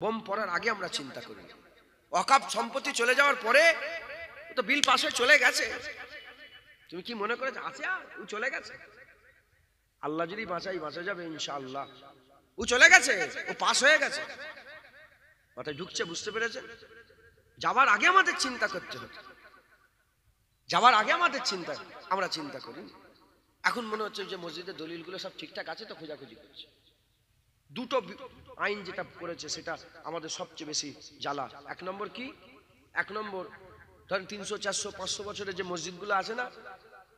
Bomb পড়ার আগে আমরা চিন্তা করি। ওয়াকফ সম্পত্তি চলে যাওয়ার পরে তো বিল পাস হয়ে চলে গেছে, তুমি কি মনে করেছো আছে আর ও চলে গেছে? আল্লাহ যদি বাঁচা যাবে ইনশাআল্লাহ। ও চলে গেছে, ও পাস হয়ে গেছে। মাথায় ঢুকছে? বুঝতে পেরেছেন? যাবার আগে আমাদের চিন্তা করতে হতো, যাবার আগে আমাদের চিন্তা আমরা চিন্তা করি। এখন মনে হচ্ছে যে মসজিদের দলিলগুলো সব ঠিকঠাক আছে তো খোঁজাখুঁজি করছে। দুটো আইন যেটা করেছে সেটা আমাদের সবচেয়ে বেশি জ্বালা। এক নম্বর কি? এক নম্বর ধরেন 300, 400, 500 বছরের যে মসজিদগুলো আছে না,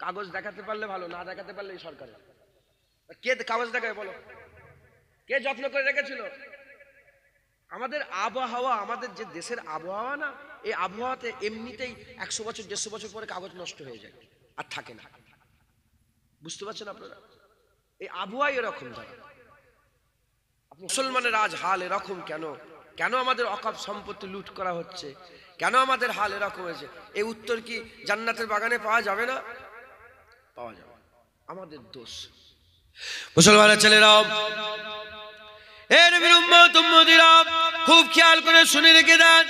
কাগজ দেখাতে পারলে ভালো, না দেখাতে পারলে এই সরকারের। কে কাগজ দেখায় বলো? কে যত্ন করে রেখেছিল? আমাদের আবহাওয়া, আমাদের যে দেশের আবহাওয়া না, এই আবহাওয়াতে এমনিতেই 100 বছর 150 বছর পরে কাগজ নষ্ট হয়ে যায় আর থাকে না। বুঝতে পারছেন আপনারা? এই আবহাওয়া এরকম। ধরা মুসলমানের আজ হাল এরকম কেন? কেন আমাদের ওয়াকফ সম্পত্তি লুট করা হচ্ছে? কেন আমাদের হাল এরকম হয়েছে? এই উত্তর কি জান্নাতের বাগানে পাওয়া যাবে না? পাওয়া যাবে। আমাদের দোষ। মুসলমানের ছেলেরাও, এ নবীর উম্মত উম্মতিরা, খুব খেয়াল করে শুনে রেখে দেন।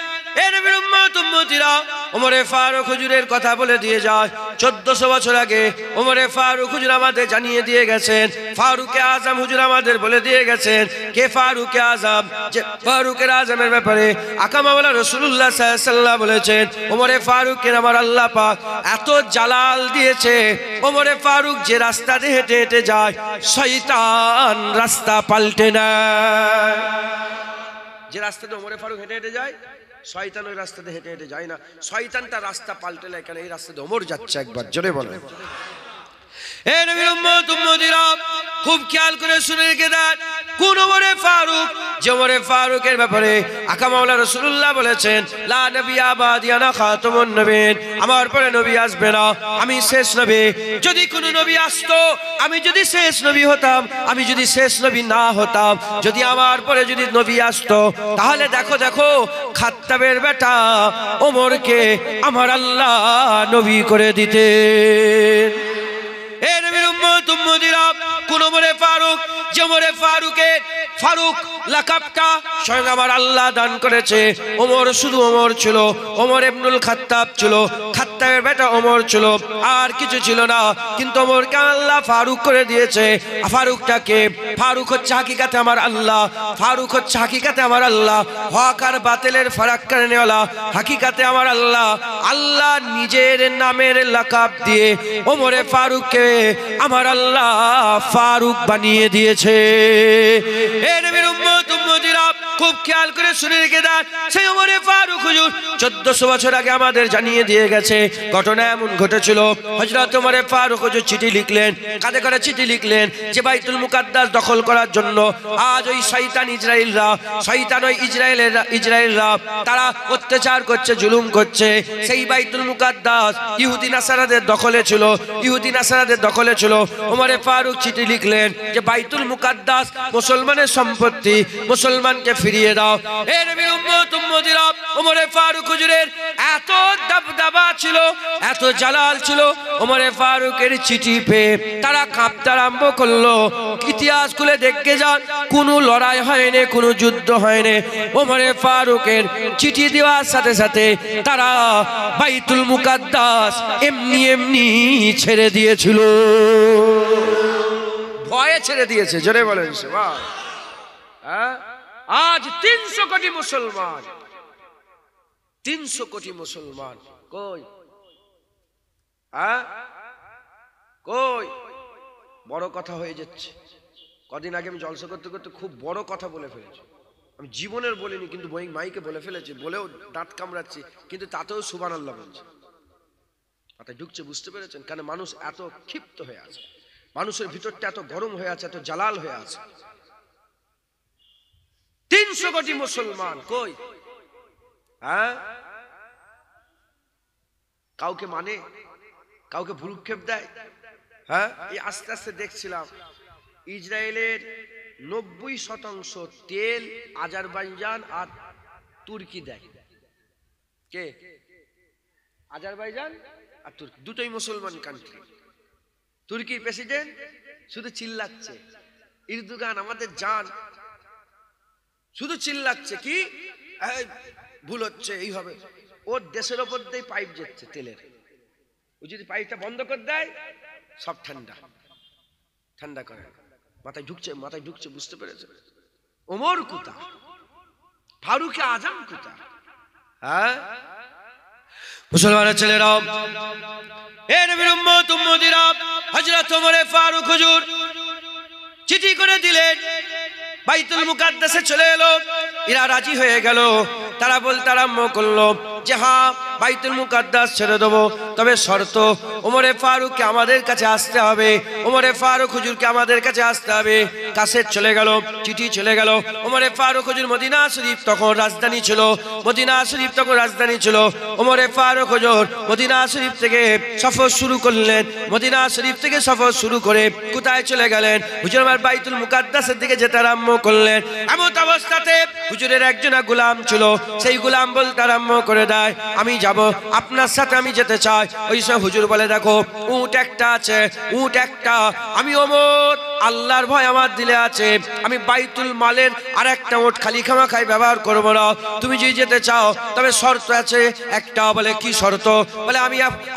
এ নবীর উম্মত উম্মতিরা, ওমরে ফারুক হুজুরের কথা বলে দিয়ে যায়। 1400 বছর আগে ওমরে ফারুক হুজুর আমাদের জানিয়ে দিয়ে গেছেন। ফারুকে আজম হুজুর আমাদের বলে দিয়ে গেছেন। কে ফারুকে আজম? যে ফারুকের আজমের ব্যাপারে আকা মাওলা রাসূলুল্লাহ সাল্লাল্লাহু আলাইহি ওয়াসাল্লাম বলেছেন, ওমরে ফারুকের আমার আল্লাহ পাক এত জালাল দিয়েছে, ওমরে ফারুক যে রাস্তা দিয়ে হেঁটে হেঁটে যায়, শয়তান রাস্তা পাল্টে নেয়। যে রাস্তাতে ওমরে ফারুক হেঁটে হেঁটে যায়, শয়তান ওই রাস্তাতে হেঁটে হেঁটে যায় না। শয়তানটা রাস্তা পাল্টে নেয়। কেন? এই রাস্তাতে ওমর যাচ্ছে। একবার জোরে বলেন। এ নবীর উম্মত উম্মতিরা, খুব খেয়াল করে শুনে রেখে দেন। কোন ওমরে ফারুক? যে ওমরে ফারুকের ব্যাপারে আকা মাওলা রাসূলুল্লাহ বলেছেন, লা নবিয়্যা বাদি আনা খাতামুন নবিয়্যিন, আমার পরে নবী আসবে না, আমি শেষ নবী। যদি কোন নবী আসতো, আমি যদি শেষ নবী হতাম, আমি যদি শেষ নবী না হতাম, যদি আমার পরে যদি নবী আসতো, তাহলে দেখো দেখো খাত্তাবের বেটা ওমরকে আমার আল্লাহ নবী করে দিতেন। এ নবীর উম্মত উম্মতিরা, কোন ওমরে ফারুক? যে ওমরে ফারুক লাকাবটা স্বয়ং আমার আল্লাহ দান করেছে। ওমর শুধু ওমর ছিল, ওমর ইবনুল খাত্তাব ছিল, খাত্তাবের বেটা ওমর ছিল, আর কিছু ছিল না। কিন্তু ওমরকে আল্লাহ ফারুক করে দিয়েছে। ফারুকটাকে, ফারুক হচ্ছে হাকিকাতে আমার আল্লাহ, ফারুক হচ্ছে হাকিকাতে আমার আল্লাহ, হক আর বাতিলের ফারাক করনেওয়ালা হাকিকাতে আমার আল্লাহ। আল্লাহ নিজের নামের লাকাব দিয়ে ওমরে ফারুককে আমার আল্লাহ ফারুক বানিয়ে দিয়েছে। এ নবীর উম্মত উম্মতিরা, খুব খেয়াল করে শুনে রেখে দেন। সেই ওমরে ফারুক হুজুর 1400 বছর আগে আমাদের জানিয়ে দিয়ে গেছে। ঘটনা এমন ঘটেছিল, হযরত ওমরে ফারুক হুজুর চিঠি লিখলেন। কাঁধে করে চিঠি লিখলেন যে বাইতুল মুকাদ্দাস দখল করার জন্য আজ ওই শয়তান ইসরাইলরা, শয়তান ওই ইসরাইলরা তারা অত্যাচার করছে, জুলুম করছে। সেই বাইতুল মুকাদ্দাস ইহুদি নাসারাদের দখলে ছিল, ইহুদি নাসারাদের দখলে ছিল। ওমরে ফারুক চিঠি লিখলেন যে বাইতুল মুকাদ্দাস মুসলমানের সম্পত্তি, মুসলমানকে ফিরিয়ে দাও। এ নবীর উম্মত উম্মতিরা, ওমরে ফারুক হুজুরের এত দবদবা ছিল, এত জালাল ছিল, ওমরে ফারুকের চিঠি পেয়ে তারা কাঁপতে আরম্ভ করলো। ইতিহাস খুলে দেখে যান, কোনো লড়াই হয়নি, কোনো যুদ্ধ হয়নি। ওমরে ফারুকের চিঠি দেওয়ার সাথে সাথে তারা বাইতুল মুকাদ্দাস এমনি এমনি ছেড়ে দিয়েছিল। ভয়ে ছেড়ে দিয়েছে। জোরে বলেন সুবহান। আজ 300 কোটি মুসলমান, 300 কোটি মুসলমান কই? কই? বড় কথা হয়ে যাচ্ছে। কদিন আগে আমি জলসা করতে করতে খুব বড় কথা বলে ফেলেছি। আমি জীবনের বলিনি, কিন্তু মাইকে বলে ফেলেছি। বলেও দাঁত কামড়াচ্ছি, কিন্তু তাতেও সুবহানাল্লাহ বলছি। মাথায় ঢুকছে। বুঝতে পেরেছেন? কেন? মানুষ এত ক্ষিপ্ত হয়ে আছে, মানুষের ভিতরটা এত গরম হয়ে আছে, এত জালাল হয়ে আছে। 300 কোটি মুসলমান কই? কাউকে মানে? কাউকে ভ্রুক্ষেপ দেয়? এই আস্তে আস্তে দেখছিলাম ইসরায়েলের 90% তেল আজারবাইজান আর তুর্কি দেয়। কে? আজারবাইজান আর তুর্কি, দুটোই মুসলমান কান্ট্রি। তুর্কির প্রেসিডেন্ট শুধু চিল্লাচ্ছে, এরদোগান আমাদের জান, শুধু চিল্লাচ্ছে কি এই ভুল হচ্ছে, এই হবে। ওর দেশের ওপর দিয়ে পাইপ যাচ্ছে তেলের, ও যদি পাইপটা বন্ধ করে দেয় সব ঠান্ডা ঠান্ডা করে, মাথায় ঢুকছে, বুঝতে পেরেছে? ওমর কুতা, ফারুকে আজম কুতা। হ্যাঁ মুসলমানের ছেলেরাও, এ নবীর উম্মত উম্মতিরা, হযরত ওমর ফারুক হুজুর চিঠি করে দিলেন, বাইতুল মুকাদ্দাসে চলে এলো। এরা রাজি হয়ে গেল। তারা বলতে আরম্ভ করলো যে হ্যাঁ বাইতুল মুকাদ্দাস ছেড়ে দেবো, তবে শর্ত ওমরে ফারুককে আমাদের কাছে আসতে হবে, ওমরে ফারুক হুজুরকে আমাদের কাছে আসতে হবে। কাসেট চলে গেল, চিঠি চলে গেল। ওমরে ফারুক হুজুর মদিনা শরীফ তখন রাজধানী ছিল, মদিনা শরীফ তখন রাজধানী ছিল। ওমরে ফারুক হুজুর মদিনা শরীফ থেকে সফর শুরু করলেন। মদিনা শরীফ থেকে সফর শুরু করে কোথায় চলে গেলেন? হুজুর আমার বাইতুল মুকাদ্দাসের দিকে যেতে আরম্ভ করলেন। এমন অবস্থাতে হুজুরের একজন গোলাম ছিল, সেই গোলাম বলতে আরম্ভ করে দেয় আমি যাব, আপনার সাথে আমি যেতে চাই। ওই সময় হুজুর বলে দেখো উট একটা আছে, উট একটা, আমি ওমর আল্লাহর ভয় আমার দিলে আছে, আমি বাইতুল মালের আর একটা উট খালি খামাখাই ব্যবহার করবো না। তুমি যদি যেতে চাও তবে শর্ত আছে একটা। বলে কি শর্ত? বলে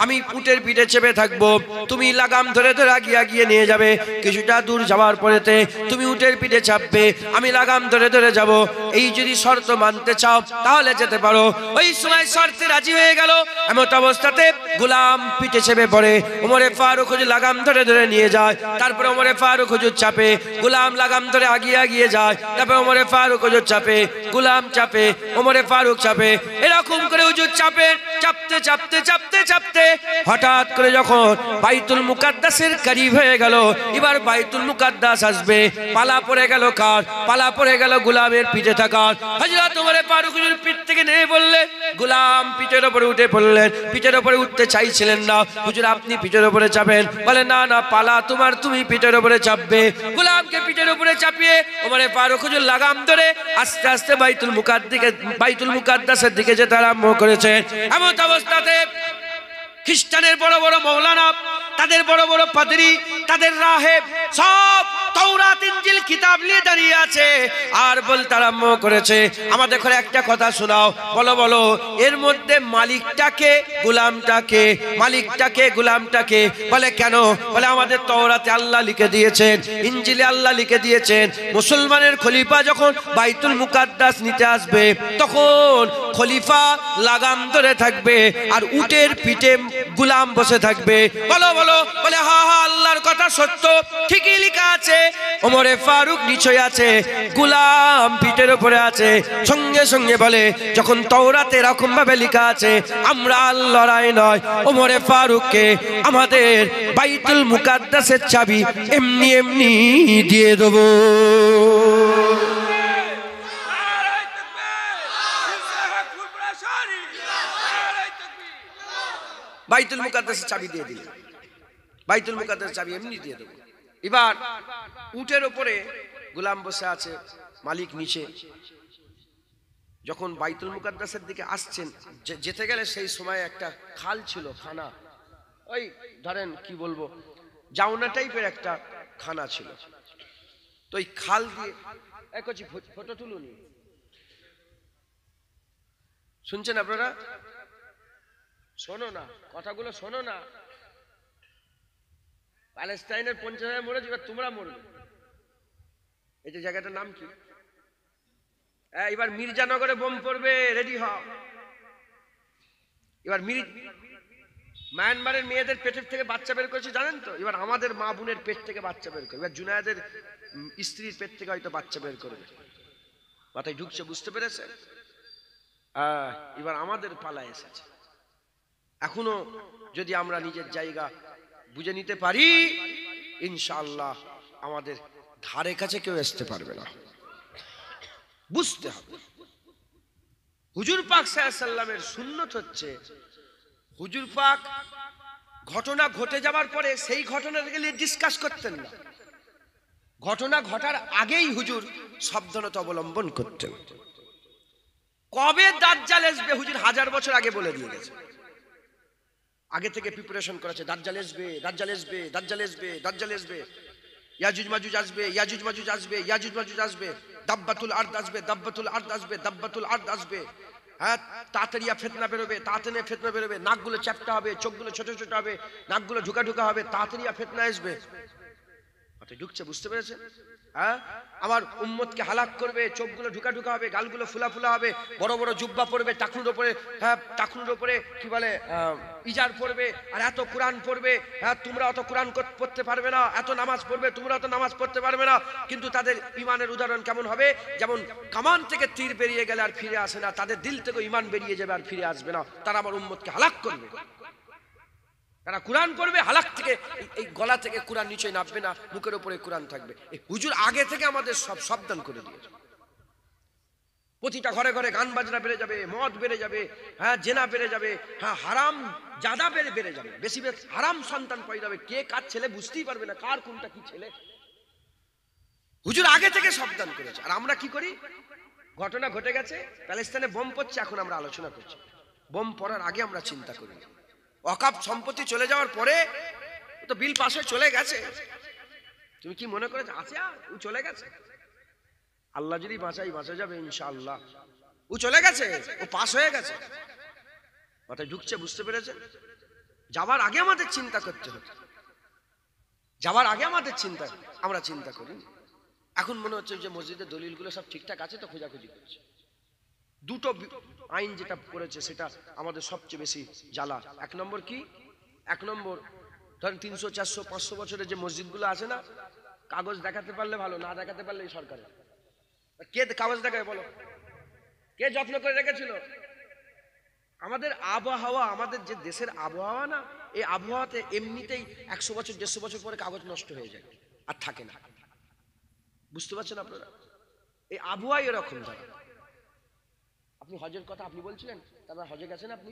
আমি উটের পিঠে চেপে থাকবো, তুমি লাগাম ধরে ধরে আগিয়ে নিয়ে যাবে। কিছুটা দূর যাওয়ার পরেতে তুমি উটের পিঠে চাপবে, আমি লাগাম ধরে ধরে যাব। এই যদি শর্ত মানতে চাও তাহলে যেতে পারো। ওই সময় শর্তে রাজি হয়ে গেল। এমন অবস্থাতে গোলাম পিঠে চেপে পড়ে, ওমরে ফারুক হুজুর লাগাম ধরে ধরে নিয়ে যায়। তারপরে ওমরে ফারুক হুজুর চাপে, গোলাম লাগাম ধরে আগিয়ে যায়। তারপরে ওমরে ফারুক হুজুর চাপে, গোলাম চাপে, ওমরে ফারুক চাপে। এরকম করে হুজুর চাপে, চাপতে চাপতে চাপতে চাপতে হঠাৎ করে যখন বাইতুল মুকাদ্দাসের করিব হয়ে গেল, এবার বাইতুল মুকাদ্দাস আসবে, পালা পড়ে গেল কার? পালা পড়ে গেল গোলামের পিঠে থাকার। হযরত ওমরে ফারুক হুজুর পিঠ থেকে নেমে বললেন, গোলাম পিঠের উপরে উঠে পড়লেন। পিঠের উপরে উঠতে চাইছিলেন না। হুজুর আপনি পিঠের উপরে চাপেন। বলে না না, পালা তোমার, তুমি পিঠের উপরে চাপবে। গোলামকে পিঠের উপরে চাপিয়ে ওমরে ফারুক হুজুর লাগাম ধরে আস্তে আস্তে বাইতুল মুকাদ্দাসের দিকে যেতে আরম্ভ করেছেন। এমন অবস্থাতে খ্রিস্টানের বড় বড় মৌলানা, তাদের বড় বড় পাদরি, তাদের রাহেব সব তাওরাত ইনজিল কিতাব নিয়ে দাঁড়িয়ে আছে আর বলতে আরম্ভ করেছে আমাদের ঘরে একটা কথা শোনাও, বলো বলো এর মধ্যে মালিকটাকে গোলামটাকে, মালিকটাকে গোলামটাকে? বলে কেন? বলে আমাদের তাওরাতে আল্লাহ লিখে দিয়েছেন, ইনজিলে আল্লাহ লিখে দিয়েছেন, মুসলমানের খলিফা যখন বাইতুল মুকাদ্দাস নিতে আসবে তখন খলিফা লাগাম ধরে থাকবে আর উটের পিঠে গোলাম বসে থাকবে। বলো বলো। বলে হ্যাঁ হ্যাঁ আল্লাহর কথা সত্য, ঠিকই লেখা আছে। ওমরে ফারুক নিচে আছে, গোলাম পিঠের উপরে আছে। সঙ্গে সঙ্গে বলে যখন তাওরাতে এরকম ভাবে লেখা আছে আমরা আল্লাহর আইন নয়, ওমরে ফারুককে আমাদের বাইতুল মুকাদ্দাসের চাবি এমনি এমনি দিয়ে দেবো। বাইতুল মুকাদ্দাসের চাবি দিয়ে দিলেন, বাইতুল মুকাদ্দাসের চাবি এমনি দিয়ে দেবো। এবার উটের উপরে গোলাম বসে আছে, মালিক নিচে। যখন বাইতুল মুকাদ্দাসের দিকে আসছেন, যেতে গেলে সেই সময় একটা খাল ছিল, খানা, ওই ধরেন কি বলবো জাউনা টাইপের একটা খানা ছিল। তো ওই খাল দিয়ে একছি ফটো তুলুন, শুনছেন আপনারা? শোনো না, কথাগুলো শোনো না। প্যালেস্টাইনের 50,000 মরেছে, এবার তোমরা মরবে। এই যে জায়গাটার নাম কি? এবার মির্জানগরে বোম পড়বে, রেডি হও। এবার মায়ানমারের মেয়েদের পেটের থেকে বাচ্চা বের করেছে জানেন তো? এবার আমাদের মা বোনের পেট থেকে বাচ্চা বের করবে। এবার জুনায়েদের স্ত্রীর পেট থেকে হয়তো বাচ্চা বের করবে। মাথায় ঢুকছে, বুঝতে পেরেছেন? এবার আমাদের পালা এসেছে। এখনো যদি আমরা নিজের জায়গা বুঝে নিতে পারি ইনশাআল্লাহ আমাদের ধারে কাছে কেউ আসতে পারবে না। বুঝতে হবে হুজুর পাক সাল্লাল্লাহু আলাইহি সাল্লামের সুন্নত হচ্ছে হুজুর পাক ঘটনা ঘটে যাওয়ার পরে সেই ঘটনাটাকে নিয়ে ডিসকাস করতেন না। ঘটনা ঘটার আগেই হুজুর সাবধানতা অবলম্বন করতেন। কবে দাজ্জাল আসবে হুজুর 1000 বছর আগে বলে দিয়ে গেছে। আগে থেকে প্রিপারেশন করেছে, দাজ্জাল আসবে, দাজ্জাল আসবে, দাজ্জাল আসবে, দাজ্জাল আসবে, ইয়াজুজ মাজুজ আসবে, ইয়াজুজ মাজুজ আসবে, ইয়াজুজ মাজুজ আসবে। দাব্বাতুল আরদ আসবে, দাব্বাতুল আরদ আসবে, দাব্বাতুল আরদ আসবে। হ্যাঁ, তাড়াতাড়িয়া ফিতনা বেরোবে, তাড়াতাড়ি ফিতনা বেরোবে, নাকগুলো চ্যাপ্টা হবে, চোখগুলো ছোট ছোট হবে, নাকগুলো ঢুকা ঢুকা হবে, তাড়াতাড়িয়া ফিতনা আসবে। মাথায় ঢুকছে, বুঝতে পেরেছেন? হ্যাঁ, আমার উম্মতকে হালাক করবে, চোখগুলো ঢুকা ঢুকা হবে, গালগুলো ফুলা ফুলা হবে, বড় বড় জুব্বা পরবে টাকনুর উপরে, হ্যাঁ টাকনুর উপরে কি বলে ইজার পড়বে, আর এত কোরআন পড়বে। হ্যাঁ, তোমরা অত কোরআন পড়তে পারবে না, এত নামাজ পড়বে, তোমরা অত নামাজ পড়তে পারবে না। কিন্তু তাদের ইমানের উদাহরণ কেমন হবে? যেমন কামান থেকে তীর বেরিয়ে গেলে আর ফিরে আসে না, তাদের দিল থেকে ইমান বেরিয়ে যাবে আর ফিরে আসবে না। তারা আমার উম্মতকে হালাক করবে। তারা কোরআন পড়বে, হালাক থেকে এই গলা থেকে কোরআন নিচে নামবে না, মুখের উপরে কোরআন থাকবে। এই হুজুর আগে থেকে আমাদের সব সাবধান করে দিয়েছে। প্রতিটা ঘরে ঘরে গান বাজনা বেড়ে যাবে, মদ বেড়ে যাবে, হ্যাঁ জেনা বেড়ে যাবে, হ্যাঁ হারাম জাদা বেড়ে যাবে, বেশি বেশি হারাম সন্তান পয়দা হবে। কে কার ছেলে বুঝতেই পারবে না, কার কোনটা কি ছেলে। হুজুর আগে থেকে সাবধান করেছে। আর আমরা কি করি? ঘটনা ঘটে গেছে, প্যালেস্তাইনে বোম পড়ছে, এখন আমরা আলোচনা করছি। বোম পড়ার আগে আমরা চিন্তা করি। ওয়াকফ সম্পত্তি চলে যাওয়ার পরে তো বিল পাশে চলে গেছে, তুমি কি মনে করেছ আছে ও চলে গেছে? আল্লাহ যদি বাঁচা যাবে ইনশাআল্লাহ। ও চলে গেছে, ও পাস হয়ে গেছে। মাথায় ঢুকছে, বুঝতে পেরেছেন? যাবার আগে আমাদের চিন্তা করতে হবে, যাবার আগে আমাদের চিন্তা, আমরা চিন্তা করি। এখন মনে হচ্ছে যে মসজিদের দলিলগুলো সব ঠিকঠাক আছে তো খোঁজাখুঁজি করছে। দুটো আইন যেটা করেছে সেটা আমাদের সবচেয়ে বেশি জ্বালা। এক নম্বর কি? এক নম্বর ধরেন 300, 400, 500 বছরের যে মসজিদগুলো আছে না, কাগজ দেখাতে পারলে ভালো, না দেখাতে পারলে সরকারের। কে কাগজ দেখায় বলো? কে যত্ন করে রেখেছিল? আমাদের আবহাওয়া, আমাদের যে দেশের আবহাওয়া না, এই আবহাওয়াতে এমনিতেই 100 বছর 150 বছর পরে কাগজ নষ্ট হয়ে যায় আর থাকে না। বুঝতে পারছেন আপনারা? এই আবহাওয়া এরকম। ধরা আপনি হজের কথা আপনি বলছিলেন, তারপর হজে গেছেন, আপনি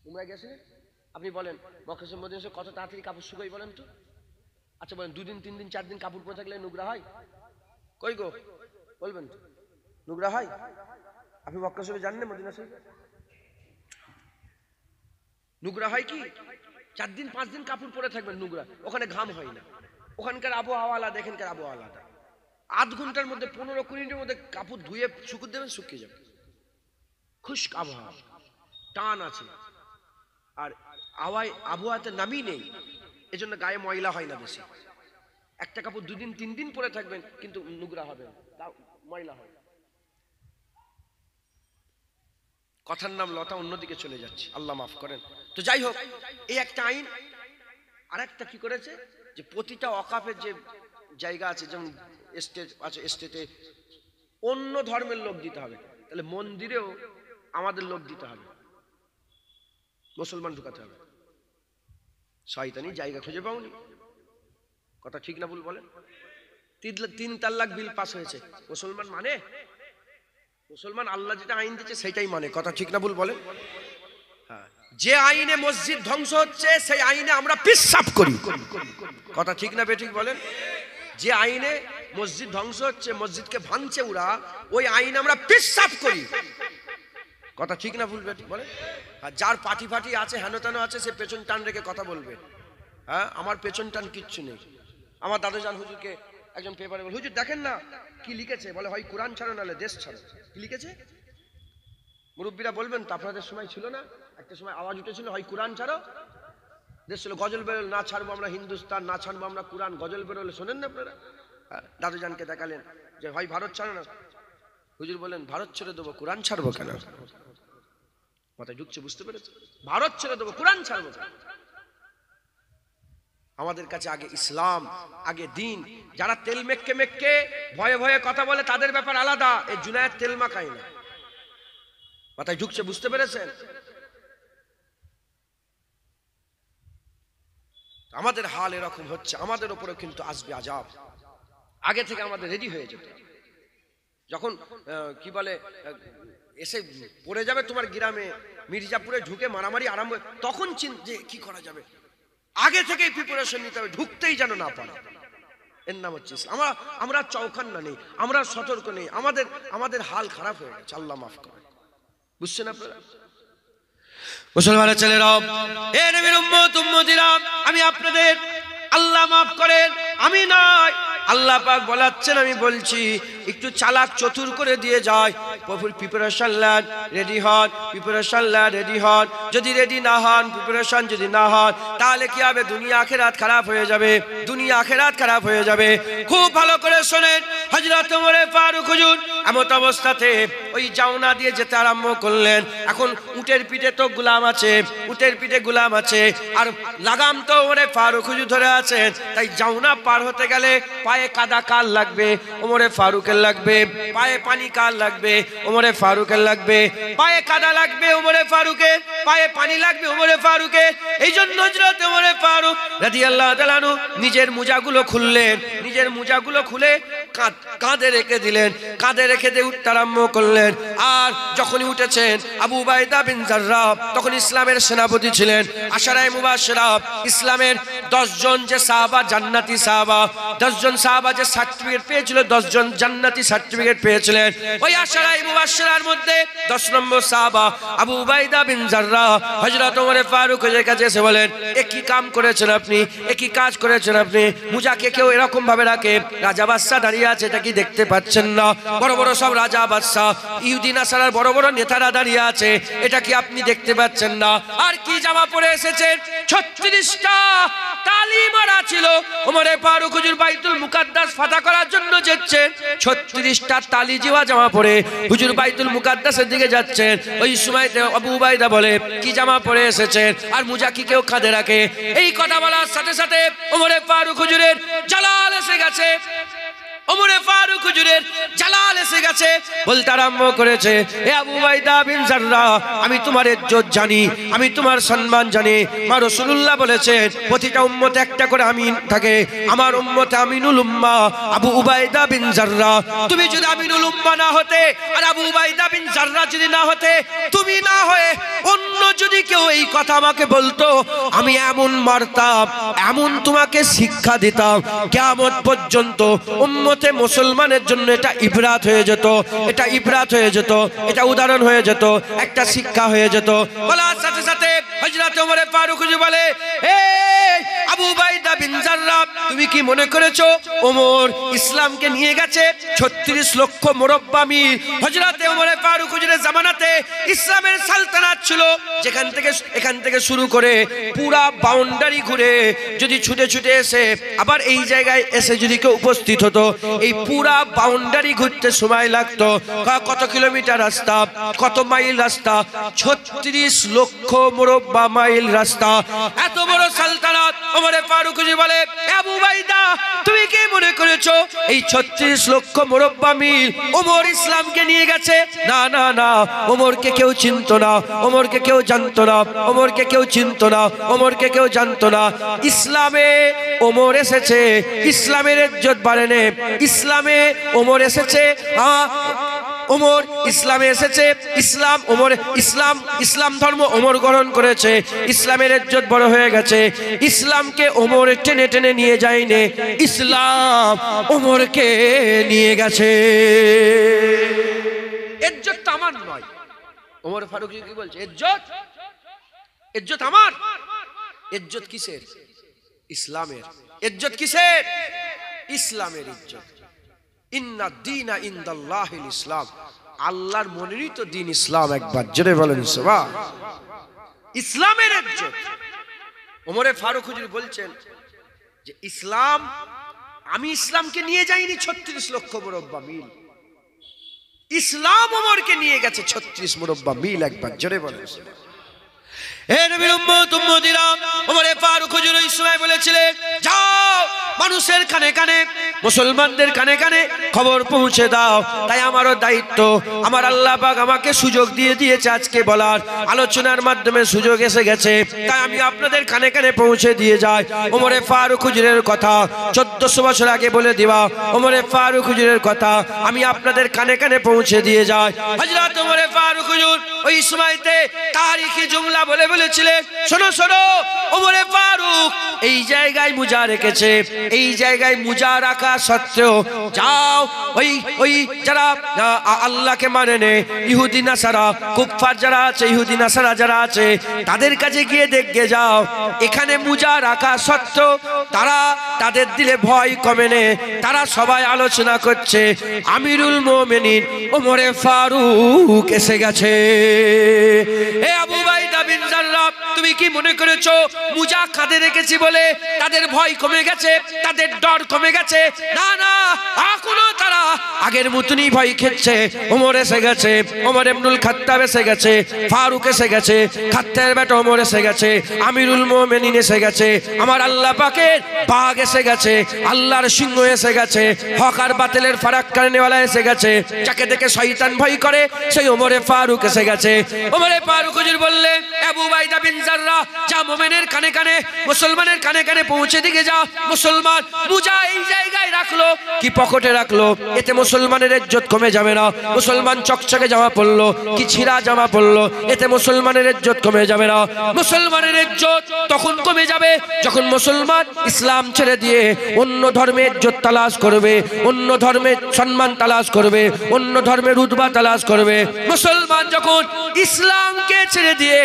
উমরায় গেছেন, আপনি বলেন মক্কা মদিনা কত তাড়াতাড়ি কাপড় শুকাই বলেন তো? আচ্ছা বলেন, 2 দিন 3 দিন 4 দিন কাপড় পরে থাকলে নোংরা হয়? কই গো বলবেন তো? নোংরা হয়? আপনি মক্কা শরীফে জানেন, মদিনা শরীফে নোংরা হয় কি? 4 দিন 5 দিন কাপড় পরে থাকবেন নোংরা, ওখানে ঘাম হয় না। ওখানকার আবহাওয়া আলাদা, এখানকার আবহাওয়া আলাদা। আধ ঘন্টার মধ্যে 15-20 মিনিটের মধ্যে কাপড় ধুয়ে শুকিয়ে দেবেন, শুকিয়ে যাবে। খুশক আবহাওয়া, টান আছে, আর আবহাওয়াতে নামি নেই, এজন্য গায়ে ময়লা হয় না বেশি। একটা কাপড় 2 দিন 3 দিন পরে থাকবেন কিন্তু নোংরা হবে না, ময়লা হয়। কথার নাম লতা, অন্যদিকে চলে যাচ্ছে, আল্লাহ মাফ করেন। তো যাই হোক, এই একটা আইন। আর একটা কি করেছে, যে প্রতিটা ওয়াকফের যে জায়গা আছে, যেমন এস্টেট আছে, এস্টেটে অন্য ধর্মের লোক দিতে হবে, তাহলে মন্দিরেও আমাদের লোক দিতে হবে, মুসলমান ঢুকাতে হবে। শয়তানি জায়গা খুঁজে পাওনি। কথা ঠিক না ভুল বলেন? 3 তালাক বিল পাস হয়েছে, মুসলমান মানে? মুসলমান আল্লাহ যেটা আইন দিচ্ছে সেটাই মানে। কথা ঠিক না ভুল বলেন? হ্যাঁ, যে আইনে মসজিদ ধ্বংস হচ্ছে সেই আইনে আমরা পিশাব করি। কথা ঠিক না বেঠিক বলেন? যে আইনে মসজিদ ধ্বংস হচ্ছে, মসজিদকে ভাঙছে ওরা, ওই আইনে আমরা পিশাব করি। কথা ঠিক না ভুল বেঠিক বলেন? আর যার পাটি ফাটি আছে, হেন তেন আছে, সে পেছন টান রেখে কথা বলবে। হ্যাঁ, আমার পেছন টান কিচ্ছু নেই। আমার দাদুজান হুজুরকে একজন পেপারে বলে, হুজুর দেখেন না কি লিখেছে, বলে হয় কোরআন ছাড়ো নাহলে দেশ ছাড়ো। কি লিখেছে? মুরব্বীরা বলবেন তো, আপনাদের সময় ছিল না, একটা সময় আওয়াজ উঠেছিল হয় কোরআন ছাড়ো দেশ ছিল, গজল বেরোল, না ছাড়বো আমরা হিন্দুস্তান, না ছাড়বো আমরা কোরআন, গজল বেরোলে শোনেন না আপনারা? দাদুজানকে দেখালেন যে হয় ভারত ছাড়ো না, হুজুর বলেন ভারত ছেড়ে দেবো, কোরআন ছাড়বো কেন? মাথায় ঢুকছে, বুঝতে পেরেছে? ভারত ছেড়ে দেবো, কোরআন ছাড়বো কেন? আমাদের কাছে আগে ইসলাম, আগে দিন। যারা তেল মেক্কে মেক্কে ভয়ে ভয়ে কথা বলে তাদের ব্যাপার আলাদা, এই জুনায়েদ তেল মাখায় না। মাথায় ঢুকছে, বুঝতে পেরেছেন? আমাদের হাল এরকম হচ্ছে, আমাদের উপরে কিন্তু আসবে আযাব। আগে থেকে আমাদের রেডি হয়ে যেতে। যখন কি বলে এসে পড়ে যাবে তোমার গ্রামে, মির্জাপুরে ঢুকে মারামারি আরম্ভ, তখন যে কি করা যাবে, আগে থেকেই প্রিপারেশন নিতে হবে, ঢুকতেই যেন না পারে। এর নাম হচ্ছে ইসলাম। আমরা চৌকান্না নেই, আমরা সতর্ক নেই, আমাদের হাল খারাপ হয়ে গেছে, আল্লাহ মাফ করে। বুঝছেন আপনারা? মুসলমানের ছেলেরা, এ নবীর উম্মত উম্মতিরা, আমি আপনাদের আল্লাহ মাফ করেন, আমি নয় আল্লাহ পাক বলাচ্ছেন আমি বলছি একটু চালাক চতুর করে দিয়ে যায় প্রিপারেশন নেন, রেডি হন, প্রিপারেশন নেন, রেডি হন। যদি রেডি না হন, প্রিপারেশন যদি না হন, তাহলে কি হবে? দুনিয়া আখিরাত খারাপ হয়ে যাবে, দুনিয়া আখিরাত খারাপ হয়ে যাবে। খুব ভালো করে শোনেন, হযরত ওমর ফারুক হুজুর এমত অবস্থাতে ওই জাউনা দিয়ে যেতে আরম্ভ করলেন। এখন উটের পিঠে তো গোলাম আছে, উটের পিঠে গোলাম আছে, আর লাগাম তো ওমর ফারুক হুজুর ধরে আছেন। তাই জাউনা পার হতে গেলে পায়ে কাদা কার লাগবে? ওমর ফারুকের লাগবে। পায়ে পানি কার লাগবে? ওমর ফারুকের লাগবে। পায়ে কাদা লাগবে ওমর ফারুকের, পায়ে পানি লাগবে ওমর ফারুকের। এই জন্য হযরত ওমর ফারুক রাদিয়াল্লাহু তাআলা আনহু নিজের মোজাগুলো খুললেন, নিজের মোজাগুলো খুলে কাঁধে রেখে দিলেন, কাঁধে রেখে দিয়ে উঠতে আরম্ভ করলেন। আর যখনই উঠেছেন আবু উবাইদা বিন জাররাহ তখন ইসলামের সেনাপতি ছিলেন। আশারায়ে মুবাশশিরা, ইসলামের 10 জন যে সাহাবা জান্নাতি সাহাবা, 10 জন সাহাবা যে সার্টিফিকেট পেয়েছিল, 10 জন জান্নাতি সার্টিফিকেট পেয়েছিলেন। ওই আশারায়ে মুবাশশিরার মধ্যে 10 নম্বর সাহাবা আবু উবাইদা বিন জাররাহ হযরত ওমর ফারুকের কাছে এসে বলেন, এ কি কাম করেছেন আপনি? এ কি কাজ করেছেন আপনি? মুজাকে কেউ এরকম ভাবে রাখে? রাজা বাদশা দাঁড়িয়ে আছে, এটা কি দেখতে পাচ্ছেন না? বড় বড় সব রাজা বাদশা, ইহুদি নাসারার বড় বড় নেতারা দাঁড়িয়ে আছে, এটা কি আপনি দেখতে পাচ্ছেন না? আর কি জামা পরে এসেছেন? 36টা তালি মারা ছিল। ওমর ফারুক হুজুর বাইতুল মুকাদ্দাস ফাতা করার জন্য যাচ্ছেন, 36টা তালি জিওয়া জামা পরে হুজুর বাইতুল মুকাদ্দাসের দিকে যাচ্ছেন। ওই সময়তে আবু উবাইদা বলে, কি জামা পরে এসেছেন? আর মুজা কি কেউ কাঁধে রাখে? এই কথা বলার সাথে সাথে ওমর ফারুক হুজুরের জালাল এসে গেছে। ওমর ফারুক হুজুরের জালাল এসে গেছে, বলতে আরম্ভ করেছে, হে আবু উবাইদা বিন জাররাহ, আমি তোমার ইজ্জত জানি, আমি তোমার সম্মান জানি। মা রাসূলুল্লাহ বলেছেন প্রতিটা উম্মতে একটা করে আমিন থাকে, আমার উম্মতে আমিনুল উম্মাহ আবু উবাইদা বিন জাররাহ। তুমি যদি আমিনুল উম্মাহ না হতে, আর আবু উবাইদা বিন জাররাহ যদি না হতে, তুমি না হয়ে অন্য যদি কেউ এই কথা আমাকে বলতো, আমি এমন মারতাম, এমন তোমাকে শিক্ষা দিতাম, কিয়ামত পর্যন্ত উম্মতে মুসলমানের জন্য এটা ইবরাত হয়ে যেত, এটা ইবরাত হয়ে যেত, এটা উদাহরণ হয়ে যেত, একটা শিক্ষা হয়ে যেত। বলার সাথে সাথে হযরত ওমর ফারুক হুজুর বলে, হে আবু উবাইদা বিন জাররাহ, তুমি কি মনে করেছো ওমর ইসলামকে নিয়ে গেছে 36 লক্ষ মুরব্বা মিল? হযরত ওমর ফারুক হুজুরের জামানাতে ইসলামের সালতানাত ছিল, যেখান থেকে এখান থেকে শুরু করে পুরা বাউন্ডারি ঘুরে যদি ছুটে ছুটে এসে আবার এই জায়গায় এসে যদি কেউ উপস্থিত হতো, এই পুরা বাউন্ডারি ঘুরতে সময় লাগতো কত কিলোমিটার রাস্তা, কত মাইল রাস্তা? 36 লক্ষ মুরব্বা মাইল রাস্তা। এত বড় সালতানাত। ওমর ফারুক হুজুর বলে, আবু উবাইদা, তুমি কি মনে করেছো এই 36 লক্ষ মুরব্বা মিল ওমর ইসলামকে নিয়ে গেছে? না না না, ওমরকে কেউ চিনতো না, ওমরকে কেউ জানতো না, ওমরকে কেউ চিনতো না, ওমরকে কেউ জানতো না। ইসলামে ওমর এসেছে, ইসলামের ইজ্জত বাড়েনে, ইসলামে ওমর এসেছে, ওমর ইসলামে এসেছে, ইসলাম ওমর, ইসলাম ইসলাম ধর্ম ওমর গ্রহণ করেছে, ইসলামের ইজ্জত বড় হয়ে গেছে। ইসলামকে ওমর টেনে টেনে নিয়ে যায়নি, ইসলাম ওমরকে নিয়ে গেছে। ইজ্জত তো আমার নয়। ওমর ফারুক কি বলছে? ইজ্জত, ইজ্জত আমার। ইজ্জত কিসের? ইসলামের। ইজ্জত কিসের? ইসলামের ইজ্জত। ইন্না দীনা ইনদাল্লাহিল ইসলাম, আল্লাহর মনোনীত দিন ইসলাম। একবার জোরে বলেন সুবহানাল্লাহ। ইসলামের ইজ্জত। ওমর ফারুক হুজুর বলছেন যে ইসলাম, আমি ইসলামকে নিয়ে যাইনি 36 লক্ষ মুরব্বা মিল, ইসলাম ওমরকে নিয়ে গেছে 36 মুরব্বা মিল। একবার জোরে বলেন সুবহানাল্লাহ। হে নবীর উম্মত উম্মতিরা, ওমর ফারুক হুজুর ওই সময় বলেছিলেন, যাও মানুষের কানে কানে, মুসলমানদের কানে কানে খবর পৌঁছে দাও। তাই আমারও দায়িত্ব, আমার আল্লাহ পাক আমাকে সুযোগ দিয়ে দিয়েছে আজকে বলার, আলোচনার মাধ্যমে সুযোগ এসে গেছে, তাই আমি আপনাদের কানে কানে পৌঁছে দিয়ে যাই। ওমর ফারুক হুজুরের কথা 1400 বছর আগে বলে দিবা, ওমর ফারুক হুজুরের কথা আমি আপনাদের কানে কানে পৌঁছে দিয়ে যাই। হযরত ওমর ফারুক হুজুর ওই সময়তে তারিখি জুমলা বলে বলেছিলেন, শোনো শোনো, ওমর ফারুক ফারুক এই জায়গায় মুজা রেখেছে, এই জায়গায় মুজা রাখা সত্ত্বেও যাও ওই যারা আল্লাহকে মানে নে, ইহুদি নাসারা কুফফার যারা আছে, ইহুদি নাসারা যারা আছে, তাদের কাছে গিয়ে দেখে যাও এখানে মুজা রাখা সত্ত্বেও তাদের দিলে ভয় কমে নে। তারা সবাই আলোচনা করছে আমিরুল মুমিনিন ওমরে ফারুক এসে গেছে। হে আবু উবাইদা বিন জাররাহ, তুমি কি মনে করেছো মুজা কাঁধে রেখেছি বলে তাদের ভয় কমে গেছে, তাদের ডর কমে গেছে? না না, এখনো তারা আগের মতনই ভয় খেচ্ছে। ওমর এসে গেছে, ওমর ইবনুল খাত্তাব এসে গেছে, ফারুক এসে গেছে, খাত্তাবের বেটা ওমর এসে গেছে, আমিরুল মুমিনিন এসে গেছে, আমার আল্লাহ পাকের বাঘ এসে গেছে, আল্লাহর সিংহ এসে গেছে, হক আর বাতিলের ফারাক কারণেওয়ালা এসে গেছে, যাকে দেখে শয়তান ভয় করে সেই ওমরে ফারুক এসে গেছে। ওমরে ফারুক হুজুর বললেন আবু উবাইদা বিন জাররাহ, যা মুমিনের কানে কানে, মুসলমানের কানে কানে পৌঁছে দিকে যা। মুসলমান মুজা এই জায়গায় রাখলো কি পকেটে রাখলো, এতে মুসলমানের ইজ্জত কমে যাবে না। মুসলমান চকচকে জামা পরলো কি ছিঁড়া জামা পরলো, এতে মুসলমানের ইজ্জত কমে যাবে না। মুসলমানের ইজ্জত তখন কমে যাবে যখন মুসলমান ইসলাম ছেড়ে দিয়ে অন্য ধর্মের ইজ্জত তালাশ করবে, অন্য ধর্মের সম্মান তালাশ করবে, অন্য ধর্মের রুতবা তালাশ করবে। মুসলমান যখন ইসলামকে ছেড়ে দিয়ে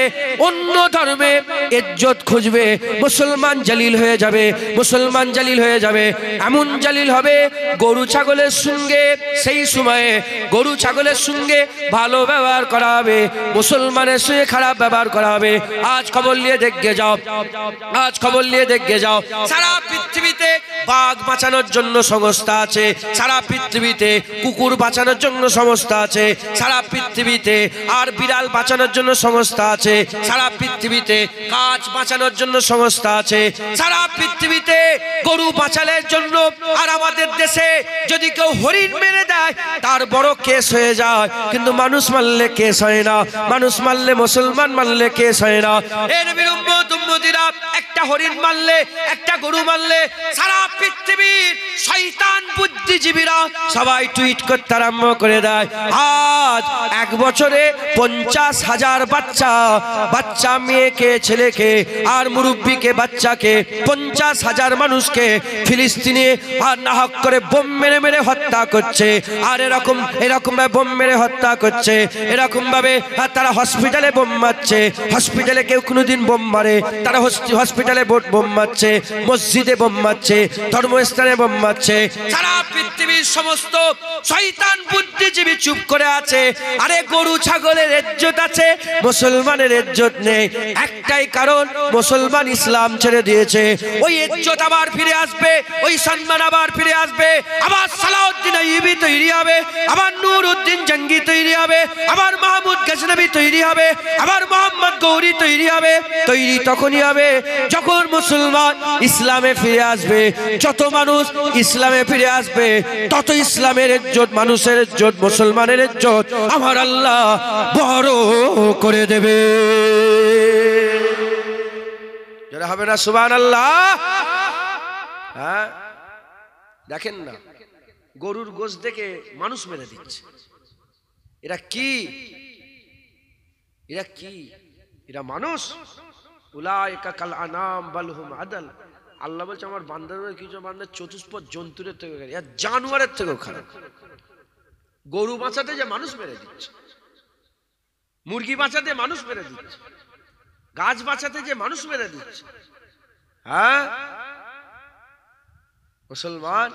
অন্য ধর্মে ইজ্জত খুঁজবে, মুসলমান জালিল হয়ে যাবে, মুসলমান জালিল হয়ে যাবে। এমন জালিল হবে গরু ছাগলের সঙ্গে, সেই সময়ে গরু ছাগলের সঙ্গে ভালো ব্যবহার করা হবে, মুসলমানের সঙ্গে খারাপ ব্যবহার করা হবে। আজ খবর নিয়ে দেখে যাও, আজ খবর নিয়ে দেখে যাও, সারা পৃথিবীতে বাঘ বাঁচানোর জন্য সংস্থা আছে, সারা পৃথিবীতে কুকুর বাঁচানোর জন্য সংস্থা আছে, সারা পৃথিবীতে আর বিড়াল বাঁচানোর জন্য সংস্থা আছে, সারা পৃথিবীতে কাজ বাঁচানোর জন্য সংস্থা আছে, সারা পৃথিবীতে গরু বাঁচানোর জন্য। আর আমাদের দেশে যদি কেউ হরিণ মেরে দেয় তার বড় কেস হয়ে যায়, কিন্তু মানুষ মারলে কেস হয় না, মানুষ মারলে, মুসলমান মারলে কেস হয় না। এ নবীর উম্মত উম্মতিরা একটা হরিণ মারলে, একটা গরু মারলে সারা পৃথিবীর শয়তান বুদ্ধিজীবীরা সবাই টুইট করতে আরম্ভ করে দেয়। আজ এক বছরে 50,000 বাচ্চা মেয়েকে, ছেলেকে আর মুরব্বীকে, বাচ্চাকে, 50,000 মানুষকে ফিলিস্তিনে আর নাহক করে বোম মেরে মেরে হত্যা করছে। আর এরকম ভাবে বোম মেরে হত্যা করছে, এরকম ভাবে তারা হসপিটালে বোম মারছে। হসপিটালে কেউ কোনোদিন বোম মারে, তারা হসপিটালে বোম মারছে, মসজিদে বোম মারছে, ধর্মস্থানে বোম মারছে। সারা পৃথিবীর সমস্ত শয়তান বুদ্ধিজীবী চুপ করে আছে। আরে গরু ছাগলের ইজ্জত আছে, মুসলমানের ইজ্জত নেই। একটাই কারণ, মুসলমান ইসলাম ছেড়ে দিয়েছে। ওই ইজ্জত আবার ফিরে আসবে, ওই সম্মান আবার ফিরে আসবে। আবার সালাউদ্দিন আইয়ুবী তৈরি হবে, আবার নুরউদ্দিন জঙ্গি তৈরি হবে, আবার মাহমুদ গজনবী তৈরি হবে, আবার মোহাম্মদ গৌরী তৈরি হবে। তৈরি তখনই হবে যখন মুসলমান ইসলামে ফিরে আসবে। যত মানুষ ইসলামে ফিরে আসবে তত ইসলামের ইজ্জত, মানুষের ইজ্জত, মুসলমানের ইজ্জত আমার আল্লাহ বড় করে দেবে। যারা হবে না সুবহানাল্লাহ। হ্যাঁ, দেখেন না, গরুর গোশ দেখে মানুষ মেরে দিচ্ছে। এরা কি, এরা কি, এরা মানুষ? উলাইকা কাল আনাম বাল হুম আদাল। আল্লাহ বলছে আমার বান্দাদের কিছু বান্দা চতুষ্পদ জন্তুরের থেকে, এরা জানোয়ারের থেকেও খারাপ। গরু বাঁচাতে যে মানুষ মেরে দিচ্ছে, মুরগি বাঁচাতে মানুষ মেরে দিচ্ছে, গাছ বাঁচাতে যে মানুষ মেরে দিচ্ছে। হ্যাঁ মুসলমান,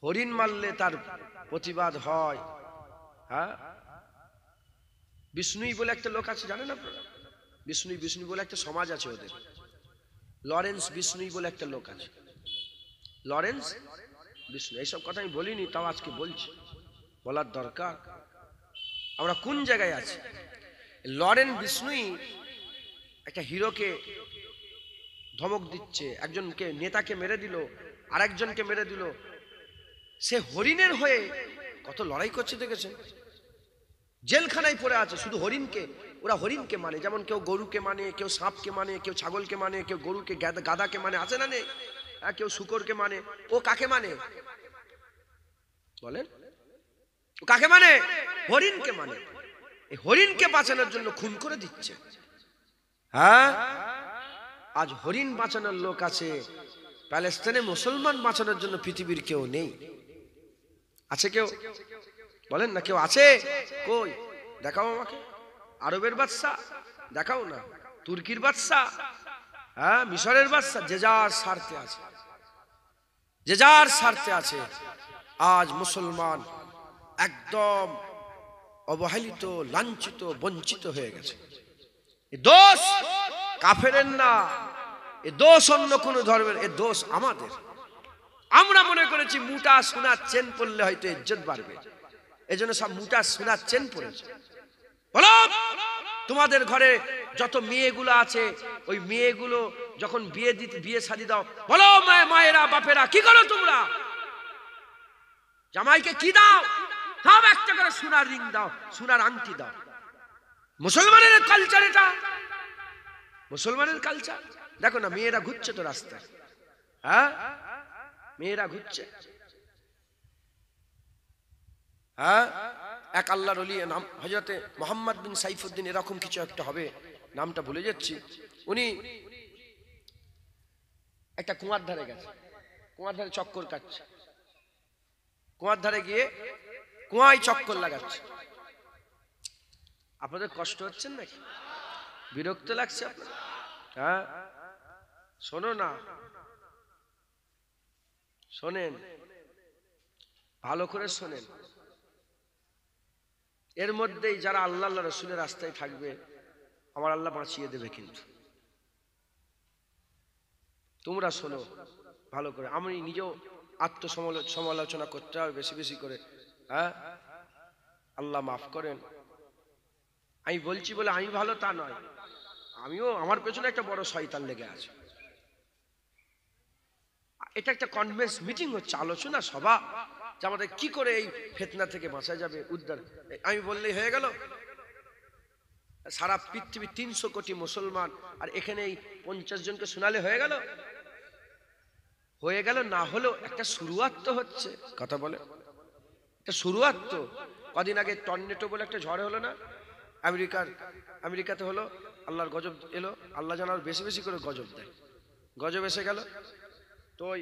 হরিণ মারলে তার প্রতিবাদ হয়। হ্যাঁ, বিষ্ণুই বলে একটা লোক আছে, জানেন আপনারা? বিষ্ণুই বলে একটা সমাজ আছে ওদের। লরেন্স বিষ্ণুই বলে একটা লোক আছে, লরেন্স বিষ্ণু। এইসব কথা আমি বলিনি, তাও আজকে বলছি, বলার দরকার। আমরা কোন জায়গায় আছি? লরেন্স বিষ্ণুই একটা হিরোকে ধমক দিচ্ছে, একজনকে নেতাকে মেরে দিল, আরেকজনকে মেরে দিল। সে হরিণের হয়ে কত লড়াই করছে দেখেছেন? জেলখানায় পড়ে আছে শুধু হরিণকে। ওরা হরিণকে মানে, যেমন কেউ গরুকে মানে, কেউ সাপকে মানে, কেউ ছাগলকে মানে, কেউ গরুকে গাদাকে মানে, আছে না নেই? কেউ শূকরকে মানে। ও কাকে মানে বলেন? ও কাকে মানে? হরিণকে মানে। এই হরিণকে বাঁচানোর জন্য খুন করে দিচ্ছে। হ্যাঁ, আজ হরিণ বাঁচানোর লোক আছে, প্যালেস্তাইনে মুসলমান বাঁচানোর জন্য পৃথিবীর কেউ নেই। আছে কেউ? বলেন না, কেউ আছে? কই দেখাও আমাকে। আরবের বাদশা দেখাও না, তুর্কির বাদশা, হ্যাঁ মিশরের বাদশা, যে যার স্বার্থে আছে, যে যার স্বার্থে আছে। আজ মুসলমান একদম অবহেলিত, লাঞ্ছিত, বঞ্চিত হয়ে গেছে। এ দোষ কাফেরের না, এ দোষ অন্য কোন ধর্মের, এ দোষ আমাদের। আমরা মনে করেছি মুটা সোনার চেন পরলে হয়তো ইজ্জত বাড়বে, এজন্য সব মুটা সোনার চেন পরেছে। বলো তোমাদের ঘরে যত মেয়েগুলো আছে, ওই মেয়েগুলো যখন বিয়ে শাদী দাও, বলো মায়েরা বাপেরা কি করো তোমরা? জামাইকে কি দাও? সব একটা করে সোনার রিং দাও, সোনার আংটি দাও। মুসলমানের কালচার এটা, মুসলমানের কালচার। দেখো না মেয়েরা ঘুরছে তো রাস্তায়, হ্যাঁ মেয়েরা ঘুরছে। হ্যাঁ এক আল্লাহর ওলি, নাম হযরতে মুহাম্মদ বিন সাইফুদ্দিন এরকম কিছু একটা হবে, নামটা ভুলে যাচ্ছি। উনি একটা কুয়ার ধারে গেছে, কুয়ার ধারে চক্কর কাটছে, কুয়ার ধারে গিয়ে কুয়ায় চক্কর লাগাচ্ছে। আপনাদের কষ্ট হচ্ছেন নাকি? বিরক্ত লাগছে আপনাদের? হ্যাঁ শোনো না, শোনেন ভালো করে শোনেন। এর মধ্যেই যারা আল্লাহ আল্লাহ রসুলের রাস্তায় থাকবে, আমার আল্লাহ বাঁচিয়ে দেবে। কিন্তু তোমরা শোনো ভালো করে। আমি নিজেও আত্মসমালোচনা করতে হবে বেশি বেশি করে। হ্যাঁ আল্লাহ মাফ করেন। আমি বলছি বলে আমি ভালো তা নয়, আমিও, আমার পেছনে একটা বড় শয়তান লেগে আছে। এটা একটা কনফারেন্স মিটিং হচ্ছে, আলোচনা সভা, যে আমাদের কি করে এই ফিতনা থেকে বাঁচা যাবে, উদ্ধার। আমি বললেই হয়ে গেল? সারা পৃথিবী 300 কোটি মুসলমান, আর এখানে এই 50 জনকে শোনালে হয়ে গেল? হয়ে গেল না, হলো একটা শুরুয়াত তো হচ্ছে। কথা বলে একটা শুরুয়াত তো। কদিন আগে টর্নেডো বলে একটা ঝড় হলো না আমেরিকাতে হলো, আল্লাহর গজব এলো। আল্লাহ যেন আরো বেশি বেশি করে গজব দেয়। গজব এসে গেল তো ওই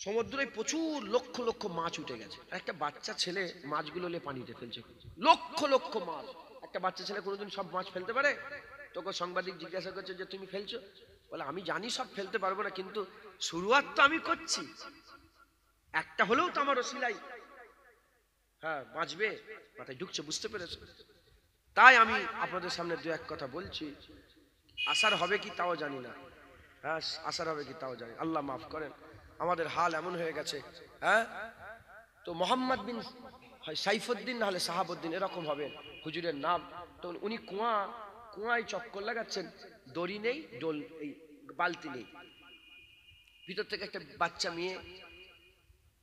সমুদ্রে প্রচুর লক্ষ লক্ষ মাছ উঠে গেছে। একটা বাচ্চা ছেলে মাছগুলো নিয়ে পানিতে ফেলছে, লক্ষ লক্ষ মাছ। একটা বাচ্চা ছেলে কোনোদিন সব মাছ ফেলতে পারে? তোকে সাংবাদিক জিজ্ঞাসা করছে যে তুমি ফেলছো? বলে আমি জানি সব ফেলতে পারবো না, কিন্তু শুরুয়াত তো আমি করছি, একটা হলেও তো আমার ওসিলাই হ্যাঁ বাঁচবে, মাথায় ঢুকছে, বুঝতে পেরেছে? তাই আমি আপনাদের সামনে দু এক কথা বলছি। আসার হবে কি তাও জানি না, হ্যাঁ আসার হবে কি তাও জানি। আল্লাহ মাফ করেন, আমাদের হাল এমন হয়ে গেছে। হ্যাঁ তো মোহাম্মদ বিন সাইফুদ্দিন না হলে সাহাবুদ্দিন এরকম হবে হুজুরের নাম। তো উনি কুয়ায় চক্কর লাগাচ্ছেন, দড়ি নেই, ডোল এই বালতি নেই। ভিতর থেকে একটা বাচ্চা মেয়ে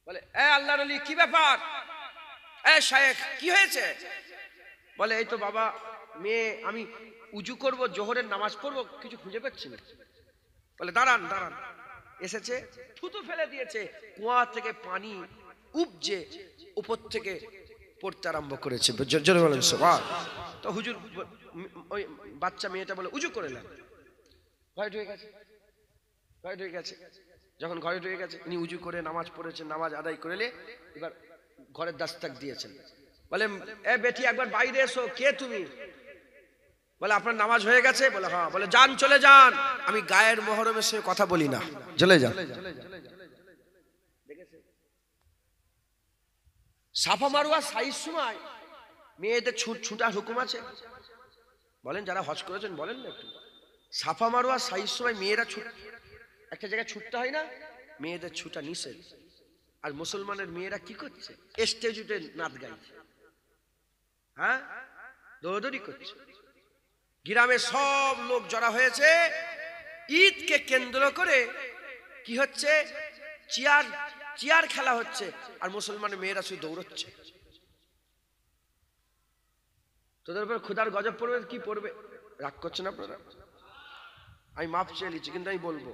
বলে, এ আল্লাহর ওলি কি ব্যাপার? এ শায়েখ কি হয়েছে? বলে এই তো বাবা মেয়ে, আমি উজু করব, জোহরের নামাজ পড়বো, কিছু খুঁজে পাচ্ছি না। বলে দাঁড়ান দাঁড়ান, এসেছে, থুতু ফেলে দিয়েছে, কুয়া থেকে পানি উপজে উপর থেকে পড়তে আরম্ভ করেছে। তো হুজুর ওই বাচ্চা মেয়েটা বলে উজু করে নেন। ঘরে ঢুকে গেছে, ঘরে ঢুকে গেছে। যখন ঘরে ঢুকে গেছে, উনি উজু করে নামাজ পড়েছেন, নামাজ আদায় করে এবার ঘরের দাস্তাক দিয়েছেন। বলে এ বেটি একবার বাইরে এসো, কে তুমি? বলে আপনার নামাজ হয়ে গেছে? বলে হ্যাঁ। বলে যান, চলে যান, আমি গায়ের মহরমের সঙ্গে কথা বলি না, চলে যান। সাফা মারওয়া সাইজ সময় মেয়েদের ছুটার হুকুম আছে? বলেন যারা হজ করেছেন বলেন না একটু। সাফা মারওয়া সাইজ সময় মেয়েরা একটা জায়গায় ছুটতে হয় না? মেয়েদের ছুটা নিষেধ। আর মুসলমানের মেয়েরা কি করছে? স্টেজ উঠে নাচ গাইছে, হ্যাঁ দৌড়দৌড়ি করছে। গ্রামে সব লোক জড়া হয়েছে, ঈদকে কেন্দ্র করে কি হচ্ছে? চেয়ার খেলা হচ্ছে, আর মুসলমানের মেয়েরা শুধু দৌড়চ্ছে। তোদের উপর খুদার গজব পড়বে কি পড়বে? রাগ করছেন আপনারা? আমি মাফ চেয়ে নিচ্ছি, কিন্তু আমি বলবো,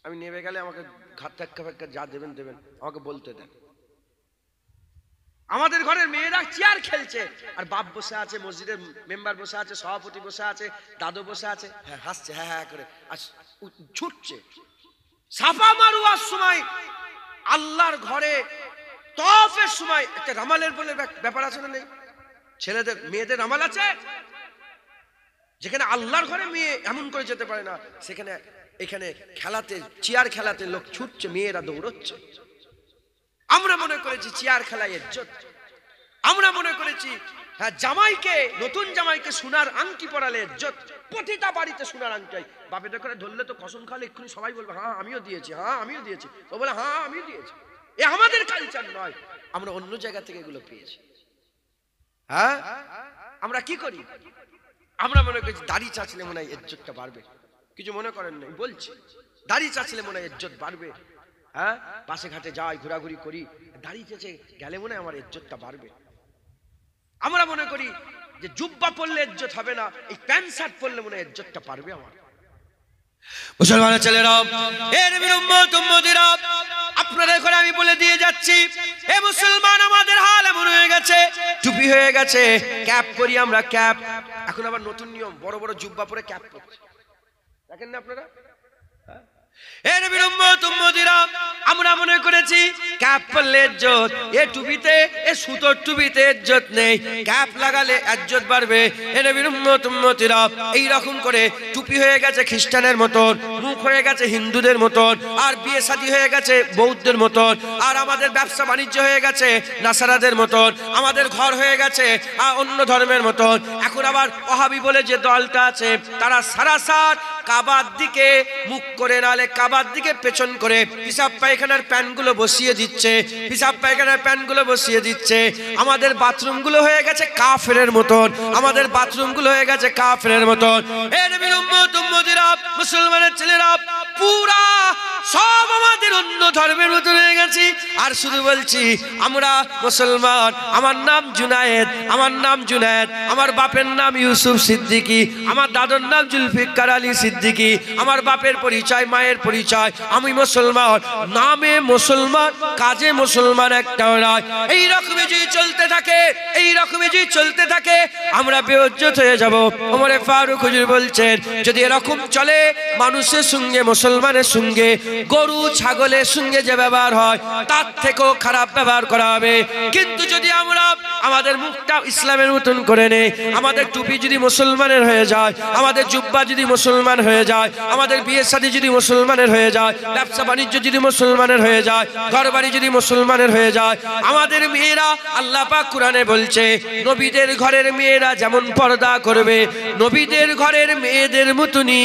আমি নেমে গেলে আমাকে ঘাত ধাক্কা ফেক্কা যা দেবেন দেবেন, আমাকে বলতে দেন। আমাদের ঘরের মেয়েরা চেয়ার খেলছে, আর বাপ বসে আছে, মসজিদের মেম্বার বসে আছে, সভাপতি বসে আছে, দাদু বসে আছে, হ্যাঁ হাসছে হ্যাঁ হ্যাঁ করে, আর ছুটছে। সাফা মারুয়ার সময় আল্লাহর ঘরে তওয়াফের সময় একটা রামালের বলে ব্যাপার আছে না নেই? ছেলেদের মেয়েদের রামাল আছে, যেখানে আল্লাহর ঘরে মেয়ে এমন করে যেতে পারে না, সেখানে এখানে খেলাতে, চেয়ার খেলাতে লোক ছুটছে, মেয়েরা দৌড়চ্ছে। আমরা মনে করেছি চেয়ার খেলা ইজ্জত, আমরা মনে করেছি হ্যাঁ জামাইকে, নতুন জামাইকে সোনার আংটি পরালে ইজ্জত। প্রতিটা বাড়িতে সোনার আংটি, বাপের করে ধরলে তো কসম খালে এক্ষুনি সবাই বলবে হ্যাঁ আমিও দিয়েছি, হ্যাঁ আমিও দিয়েছি, ও বলে হ্যাঁ আমিও দিয়েছি। এ আমাদের কালচার নয়, আমরা অন্য জায়গা থেকে এগুলো পেয়েছি। হ্যাঁ আমরা কি করি? আমরা মনে করছি দাড়ি চাচলে মনে হয় ইজ্জতটা বাড়বে। কিছু মনে করেন নাই, বলছি দাড়ি চাচলে মনে হয় ইজ্জত বাড়বে। হ্যাঁ পাশে ঘাটে যাই, ঘোরাঘুরি করি, দাড়ি চেঁচে গেলে মনে হয় আমার ইজ্জতটা বাড়বে। আমরা মনে করি যে জুব্বা পরলে ইজ্জত হবে না, এই প্যান্ট শার্ট পরলে মনে হয় ইজ্জতটা পারবে আমার। মুসলমানের ছেলেরা, এ নবীর উম্মত উম্মতিরা, আপনাদের ঘরে আমি বলে দিয়ে যাচ্ছি, এ মুসলমান আমাদের হাল এমন হয়ে গেছে, টুপি হয়ে গেছে, ক্যাপ করি আমরা, ক্যাপ। এখন আবার নতুন নিয়ম, বড় বড় জুব্বা পরে ক্যাপ পরছে, দেখেন না আপনারা? এ নবীর উম্মত উম্মতিরা, আমরা মনে করেছি ক্যাপ পরলে ইজ্জত, এ টুপিতে, এ সুতোর টুপিতে ইজ্জত নেই, ক্যাপ লাগালে ইজ্জত বাড়বে। এ নবীর উম্মত উম্মতিরা, এই রকম করে টুপি হয়ে গেছে খ্রিস্টানের মতন, মুখ হয়ে গেছে হিন্দুদের মতন, আর বিয়ে শাদী হয়ে গেছে বৌদ্ধদের মতন, আর আমাদের ব্যবসা বাণিজ্য হয়ে গেছে নাসারাদের মতন, আমাদের ঘর হয়ে গেছে অন্য ধর্মের মতন। এখন আবার ওয়াহাবি বলে যে দলটা আছে, তারা সারাসার কাবার দিকে মুখ করে, নালে কাবার দিকে পেছন করে পিসাব পায়খানার প্যানগুলো বসিয়ে দিচ্ছে, পিসাব পায়খানার প্যানগুলো বসিয়ে দিচ্ছে। আমাদের বাথরুমগুলো হয়ে গেছে কাফেরের মতন, আমাদের বাথরুমগুলো হয়ে গেছে কাফেরের মতন। এ নবীর উম্মত উম্মতিরা, মুসলমানের ছেলেরা, পুরা সব আমাদের অন্য ধর্মের মতন হয়ে গেছি। আর শুধু বলছি আমরা মুসলমান, আমার নাম জুনায়েদ, আমার নাম জুনায়েদ, আমার বাপের নাম ইউসুফ সিদ্দিকী, আমার দাদুর নাম জুলফিকার আলী সিদ্দিকী, আমার বাপের পরিচয়, মায়ের পরিচয়, আমি মুসলমান, নামে মুসলমান, কাজে মুসলমান একটাও নয়। এই রকমই যদি চলতে থাকে, এই রকমই যদি চলতে থাকে, আমরা বেইজ্জত হয়ে যাব। ওমরে ফারুক হুজুর বলছেন, যদি এরকম চলে, মানুষের সঙ্গে, মুসলমানের সঙ্গে, গরু ছাগলের সঙ্গে যে ব্যবহার হয় তার থেকেও খারাপ ব্যবহার করা হবে। কিন্তু যদি আমরা আমাদের মুখটা ইসলামের মতন করে নেই, আমাদের টুপি যদি মুসলমানের হয়ে যায়, আমাদের জুব্বা যদি মুসলমান হয়ে যায়, আমাদের বিয়ে শাদী যদি মুসলমানের হয়ে যায়, ব্যবসা বাণিজ্য যদি মুসলমানের হয়ে যায়, ঘর বাড়ি যদি মুসলমানের হয়ে যায়, আমাদের মেয়েরা, আল্লাহ পাক কোরআনে বলছে, নবীদের ঘরের মেয়েরা যেমন পর্দা করবে, নবীদের ঘরের মেয়েদের মতনই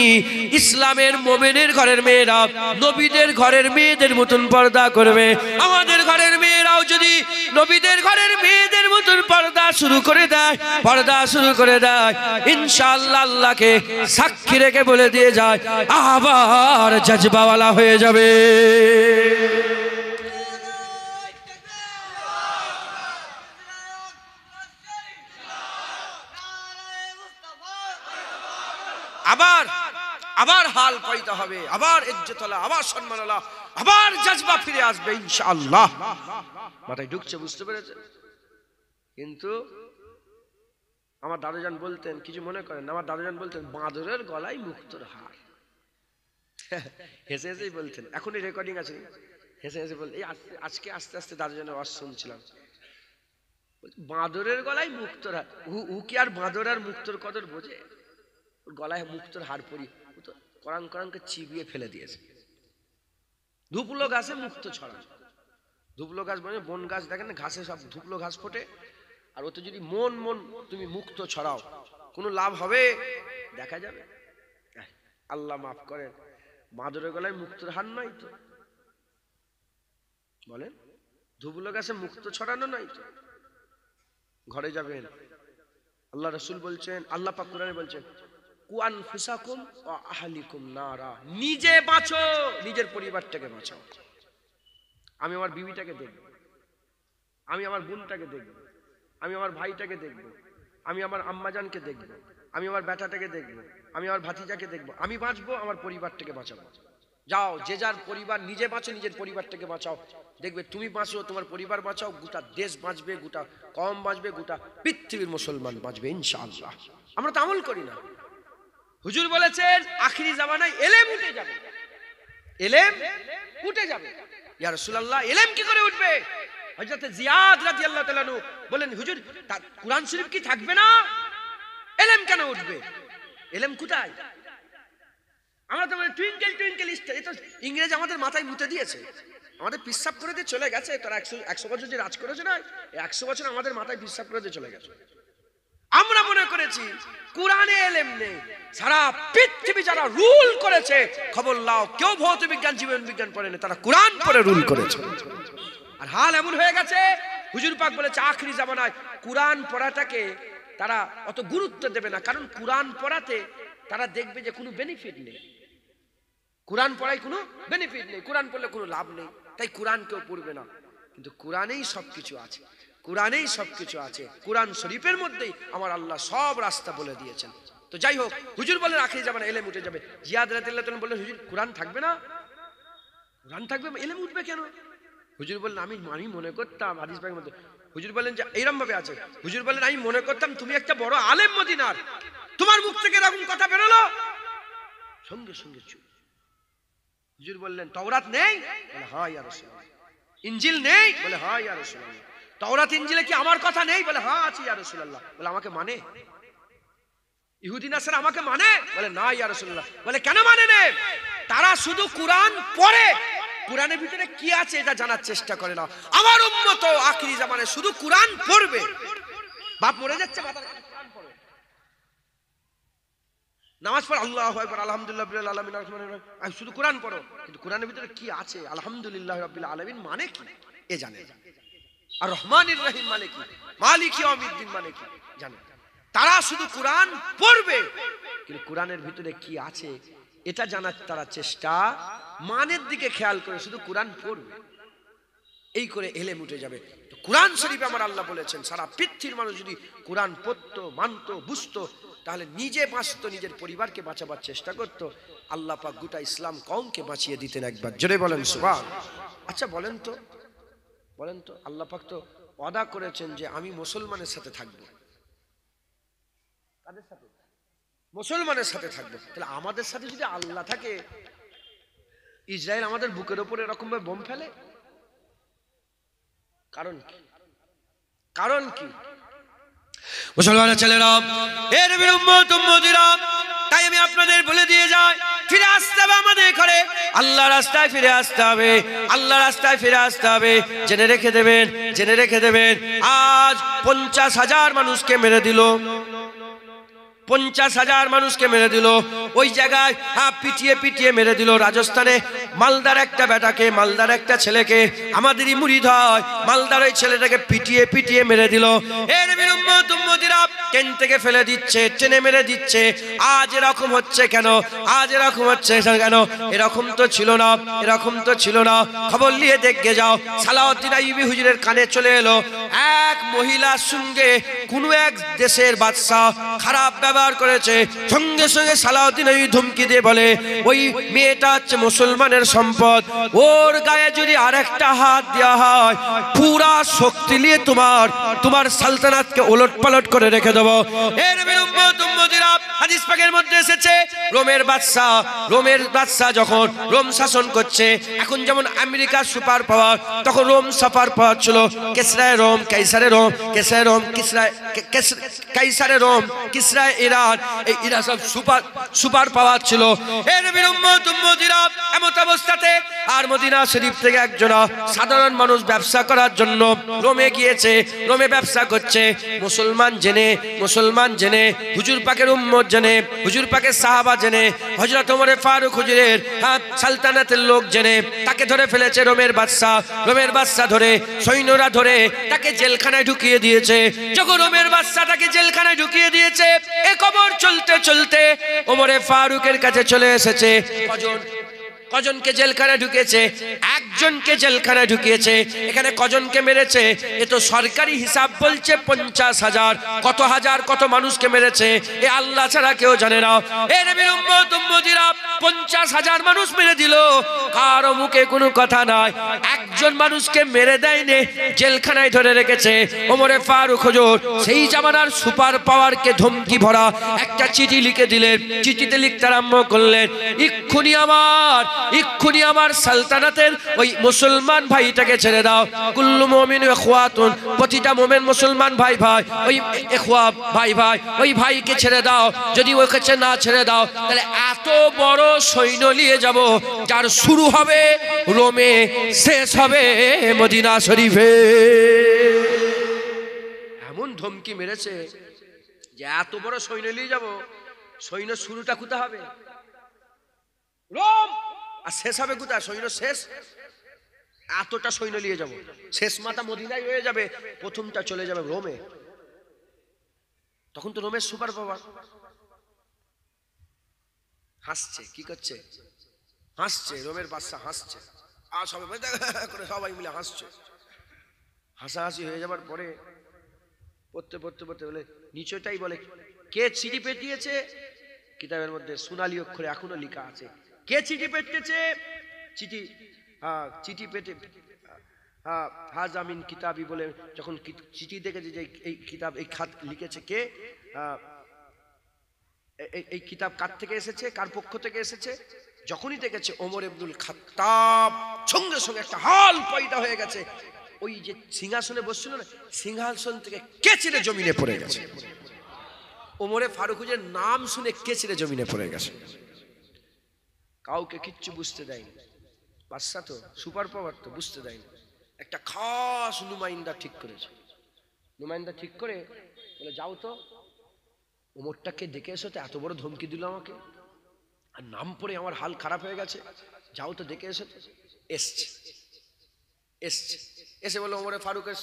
ইসলামের মোমেনের ঘরের মেয়েরা নবীদের ঘরের মেয়েদের মতন পর্দা করবে। আমাদের ঘরের মেয়েরাও যদি নবীদের ঘরের মেয়েদের মতন পর্দা শুরু করে দেয়, পর্দা শুরু করে দেয়, ইনশাআল্লাহ আল্লাহকে সাক্ষী রেখে বলে দিয়ে যায়, আবার জজবাওয়ালা হয়ে যাবে। আবার আবার হাল পাইতে হবে, আবার ইজ্জত আলা, আবার সম্মান আলা, আবার জজবা ফিরে আসবে ইনশাআল্লাহ। মাথায় ঢুকছে, বুঝতে পেরেছে? কিন্তু আমার দাদুজান বলতেন, কিছু মনে করেন, আমার দাদুজান বলতেন, বাঁদরের গলায় মুক্তোর হার। হেসে হেসেই বলতেন, এখনই রেকর্ডিং আছে, হেসে হেসে বলতেন। এই আজকে আস্তে আস্তে দাদুজানের ওয়াজ শুনছিলাম, বাঁদরের গলায় মুক্তোর হার। উ কি আর বাঁদর আর মুক্তোর কদর বোঝে? ওর গলায় মুক্তোর হার পরি, ও তো করাং করাংকে চিবিয়ে ফেলে দিয়েছে। ধুপলো গাছে মুক্তো ছড়ানো, ধুপলো গাছ মানে বন গাছ, দেখেন না ঘাসে সব ধুপলো ঘাস ফোটে, আর ওতে যদি মন মন তুমি মুক্তো ছড়াও, কোনো লাভ হবে? দেখা যাবে। আল্লাহ মাফ করেন, বাঁদরের গলায় মুক্তোর হার নয় তো, বলেন? ধুপলো গাছে মুক্তো ছড়ানো নয় তো। ঘরে যাবেন, আল্লাহ রাসূল বলছেন, আল্লাহ পাক কোরআনে বলছেন, কুআনফুসাকুম ওয়া আহলিকুম নারা, নিজে বাঁচো, নিজের পরিবারটাকে বাঁচাও। আমি আমার বিবিটাকে দেখব, আমি আমার বোনটাকে দেখব, আমি আমার ভাইটাকে দেখব, আমি আমার আম্মাজানকে দেখব, আমি আমার বেটাটাকে দেখব, আমি আমার ভাতিজাকে দেখব। আমি বাঁচবো, আমার পরিবারটাকে বাঁচাবো। যাও, যে যার পরিবার নিজে বাঁচো, নিজের পরিবারটাকে বাঁচাও, দেখবে তুমি বাঁচো, তোমার পরিবার বাঁচাও, গোটা দেশ বাঁচবে, গোটা কম বাঁচবে, গোটা পৃথিবীর মুসলমান বাঁচবে ইনশাআল্লাহ। আমরা তো আমল করি না। হুজুর বলেছেন আখিরি জামানায় এলেম উঠে যাবে, এলেম উঠে যাবে। ইয়া রাসূলুল্লাহ, এলেম কি করে উঠবে? হযরত জিয়াদ রাদিয়াল্লাহু তাআলা আনহু বলেন, হুজুর কুরআন শরীফ কি থাকবে না? এলেম কেন উঠবে? এলেম কোথায়? আমরা তো মানে টুইঙ্কেল টুইঙ্কেল স্টার, এটা ইংরেজ আমাদের মাথায় মুতে দিয়েছে, আমাদের পিসাব করে দিয়ে চলে গেছে। তারা 100 বছর যে রাজ করেছে না, 100 বছর আমাদের মাথায় পিসাব করে দিয়ে চলে গেছে। আমরা মনে করেছি কুরআনে এলেম নেই। সারা পৃথিবী যারা রুল করেছে, খবর লাও, কেউ ভৌত বিজ্ঞান জীবন বিজ্ঞান পড়েনি, তারা কুরআন পড়ে রুল করেছে। আর হাল এমন হয়ে গেছে, হুজুর পাক বলেছে আখিরি জামানায় কুরআন পড়াটাকে তারা অত গুরুত্ব দেবে না, কারণ কুরআন পড়াতে তারা দেখবে যে কোনো বেনিফিট নেই, কুরআন পড়ায় কোনো বেনিফিট নেই, কুরআন পড়লে কোনো লাভ নেই, তাই কুরআন কেউ পড়বে না। কিন্তু কুরআনেই সবকিছু আছে, কুরআনেই সবকিছু আছে। কুরআন শরীফের মধ্যেই আমার আল্লাহ সব রাস্তা বলে দিয়েছেন। তো যাই হোক, হুজুর বলেন আখিরি জামানায় এলেম উঠে যাবে। জিয়াদ রাদিয়াল্লাহু তাআলা বললেন, হুজুর কুরআন থাকবে না? কুরআন থাকবে, এলেম উঠবে কেন? হুজুর বললেন, আমি মনে করতাম, হাদিস পাকের মধ্যে হুজুর বলেন যে এইরকম ভাবে আছে, হুজুর বলেন আমি মনে করতাম তুমি একটা বড় আলেম মদিনার, তোমার মুখ থেকে এরকম কথা বেরোলো, সঙ্গে সঙ্গে চুপ। হুজুর বললেন তাওরাত নেই? বলে হ্যাঁ ইয়া রাসূলুল্লাহ। ইনজিল নেই? বলে হ্যাঁ ইয়া রাসূলুল্লাহ। তাওরাত ইনজিলে কি আমার কথা নেই? বলে হ্যাঁ আছে ইয়া রাসূলুল্লাহ। বলে আমাকে মানে? ইহুদি নাসারা আমাকে মানে? বলে না ইয়া রাসূলুল্লাহ। বলে কেন মানে না? তারা শুধু কুরআন পড়ে, কুরআনের ভিতরে কি আছে এটা জানার চেষ্টা করে না। আমার উম্মত আখিরি জামানায় শুধু কুরআন পড়বে। বাপ মরে যাচ্ছে, মাথার কাছে কুরআন পড়ে, নামাজ পড়ো আল্লাহু আকবার আলহামদুলিল্লাহ রাব্বিল আলামিন আররহমানির রহিম, আমি শুধু কুরআন পড়ো, কিন্তু কুরআনের ভিতরে কি আছে আলহামদুলিল্লাহ রাব্বিল আলামিন মানে কি এ জানে না, আর রহমানির রহিম মানে কি, মালিক ইয়াউমিদ্দিন মানে কি জানে। তারা শুধু কুরআন পড়বে, কিন্তু কুরআনের ভিতরে কি আছে এটা জানার তারা চেষ্টা, মানের দিকে খেয়াল করে শুধু কুরআন পড়বে, এই করে এলেম উঠে যাবে। তো কুরআন শরীফে আমার আল্লাহ বলেছেন সারা পৃথিবীর মানুষ যদি কুরআন পড়তো, মানতো, বুঝতো, তাহলে নিজে বাঁচতো, নিজের পরিবারকে বাঁচাবার চেষ্টা করতো, আল্লাহ পাক গোটা ইসলাম কওমকে বাঁচিয়ে দিতেন। একবার জোরে বলেন সুবহানাল্লাহ। আচ্ছা বলেন তো আল্লাহ পাক তো ওয়াদা করেছেন যে আমি মুসলমানের সাথে থাকবো। কাদের সাথে? মুসলমানের সাথে থাকবো। তাহলে আমাদের সাথে যদি আল্লাহ থাকে, ইসরায়েল আমাদের বুকের উপরে এরকম ভাবে বোম ফেলে, কারণ কি? কারণ কি? মুসলমানের ছেলেরা, এ নবীর উম্মত উম্মতিরা, তাই আমি আপনাদের বলে দিয়ে যাই, ফিরে আসতে হবে আমাদের ঘরে, আল্লাহ রাস্তায় ফিরে আসতে হবে, আল্লাহ রাস্তায় ফিরে আসতে হবে। জেনে রেখে দেবেন, জেনে রেখে দেবেন, আজ 50,000 মানুষকে মেরে দিল, 50,000 মানুষকে মেরে দিল। ওই জায়গায় পিটিয়ে পিটিয়ে মেরে দিল রাজস্থানে, মালদার একটা বেটাকে, মালদার একটা ছেলেকে, আমাদেরই মুরিদ হয়, মালদার ওই ছেলেটাকে পিটিয়ে পিটিয়ে মেরে দিল। এর নবীর উম্মত উম্মতিরা ট্রেন থেকে ফেলে দিচ্ছে, ট্রেনে মেরে দিচ্ছে। আজ এরকম হচ্ছে কেন? আজ এরকম হচ্ছে কেন? এরকম তো ছিল না, এরকম তো ছিল না। খবর নিয়ে দেখে যাও, সালাউদ্দিন আইয়ুবী হুজুরের কানে চলে এলো, এক মহিলার সঙ্গে কোন এক দেশের বাদশা খারাপ ব্যবহার করেছে। সঙ্গে সঙ্গে সালাউদ্দিন আইয়ুবী ধমকি দিয়ে বলে, ওই মেয়েটা হচ্ছে মুসলমানের সম্পদ, ওর গায়ে যদি আরেকটা হাত দেওয়া হয়, পুরা শক্তি নিয়ে তোমার সালতানাতকে ওলট পালট করে রেখে দেবো। এর নবীর উম্মত উম্মতিরা, হাদিস পাকের মধ্যে এসেছে, রোমের বাদশা যখন রোম শাসন করছে, এখন যেমন আমেরিকার সুপার পাওয়ার, তখন রোম সুপার পাওয়ার ছিল। কিসরায় রোম, কাইসারে রোম, কিসরায় রোম, কাইসারে রোম, কিসরায় ইরান, এই ইরান সব সুপার পাওয়ার ছিল। এর নবীর উম্মত উম্মতিরা, এমন অবস্থাতে আর মদিনা শরীফ থেকে একজনা সাধারণ মানুষ ব্যবসা করার জন্য রোমে গিয়েছে, রোমে ব্যবসা করছে। মুসলমান জেনে, হুজুর পাকের উম্মত জেনে, হুজুর পাকের সাহাবা জেনে, হযরত ওমর ফারুক হুজুরের সালতানাতের লোক জেনে তাকে ধরে ফেলেছে রোমের বাদশা ধরে, সৈন্যরা ধরে তাকে জেলখানায় ঢুকিয়ে দিয়েছে। যখন রোমের বাদশা তাকে জেলখানায় ঢুকিয়ে দিয়েছে, এ খবর চলতে চলতে ওমর ফারুকের কাছে চলে এসেছে। কজনকে জেলখানায় ঢুকিয়েছে? একজনকে জেলখানায় ঢুকিয়েছে। এখানে কজনকে মেরেছে? এ তো সরকারি হিসাব বলছে 50,000। কত হাজার কত মানুষকে মেরেছে এ আল্লাহ ছাড়া কেউ জানে না। এ নবীর উম্মত উম্মতিরা 50,000 মানুষ মেরে দিল, কারো মুখে কোনো কথা নাই। একজন মানুষকে মেরে দেয়নি, জেলখানায় ধরে রেখেছে। ওমরে ফারুক হুজুর সেই জামানার সুপার পাওয়ারকে ধমকি ভরা একটা চিঠি লিখে দিলেন। চিঠিতে লিখতে আরম্ভ করলেন, ইক্ষুনি আমার সালতানাতের ওই মুসলমান ভাইটাকে ছেড়ে দাও। কুল্লু মুমিন ইখওয়াতুন, প্রতিটা মুমিন মুসলমান ভাই ভাই, ওই ইখওয়া ভাই ভাই, ওই ভাইকে ছেড়ে দাও। যদি ওকে না ছেড়ে দাও তাহলে এত বড় সৈন্য নিয়ে যাব যার শুরু হবে রোমে, শেষ হবে মদিনা শরীফে। এমন ধমকি মেরেছে যে এত বড় সৈন্য নিয়ে যাব, সৈন্য শুরুটা কোথায় হবে? রোম, আর শেষ হবে কোথায়? সৈন্য শেষ এতটা সৈন্য নিয়ে যাব, শেষ মাথা মদিনায় হয়ে যাবে, প্রথমটা চলে যাবে রোমে। তখন তো রোমের সুপার পাওয়ার হাসছে। কি করছে? হাসছে। রোমের বাদশা হাসছে, আর সবাই মিলে হাসছে। হাসাহাসি হয়ে যাবার পরে পড়তে পড়তে পড়তে বলে নিচেটাই বলে, কে চিঠি পেটিয়েছে? কিতাবের মধ্যে সোনালী অক্ষরে এখনো লেখা আছে কে চিঠি পেটেছে। চিঠি পেটে হাজামিন কিতাবি বলে যখন চিঠি দেখেছে যে এই কিতাব, এই খাত লিখেছে কে, এই কিতাব কার থেকে এসেছে, কার পক্ষ থেকে এসেছে, যখনই দেখেছে ওমর ইবনুল খাত্তাব, সঙ্গে সঙ্গে একটা হাল পয়দা হয়ে গেছে। ওই যে সিংহাসনে বসছিল না, সিংহাসন থেকে কে ছিঁড়ে জমিনে পড়ে গেছে। ওমরে ফারুকের নাম শুনে কে ছিঁড়ে জমিনে পড়ে গেছে। কাউকে কিচ্ছু বুঝতে দেয়নি। বাদশা তো সুপার পাওয়ার, তো বুঝতে দেয়নি। একটা খাস নুমাইন্দা ঠিক করেছে। নুমাইন্দা ঠিক করে বলে, যাও তো ওমরটাকে দেখে এসো, তো এত বড় ধমকি দিল আমাকে, আর নাম পড়ে আমার হাল খারাপ হয়ে গেছে, যাও তো দেখে এসো। এসছে এসে বলে, ওমরে ফারুকের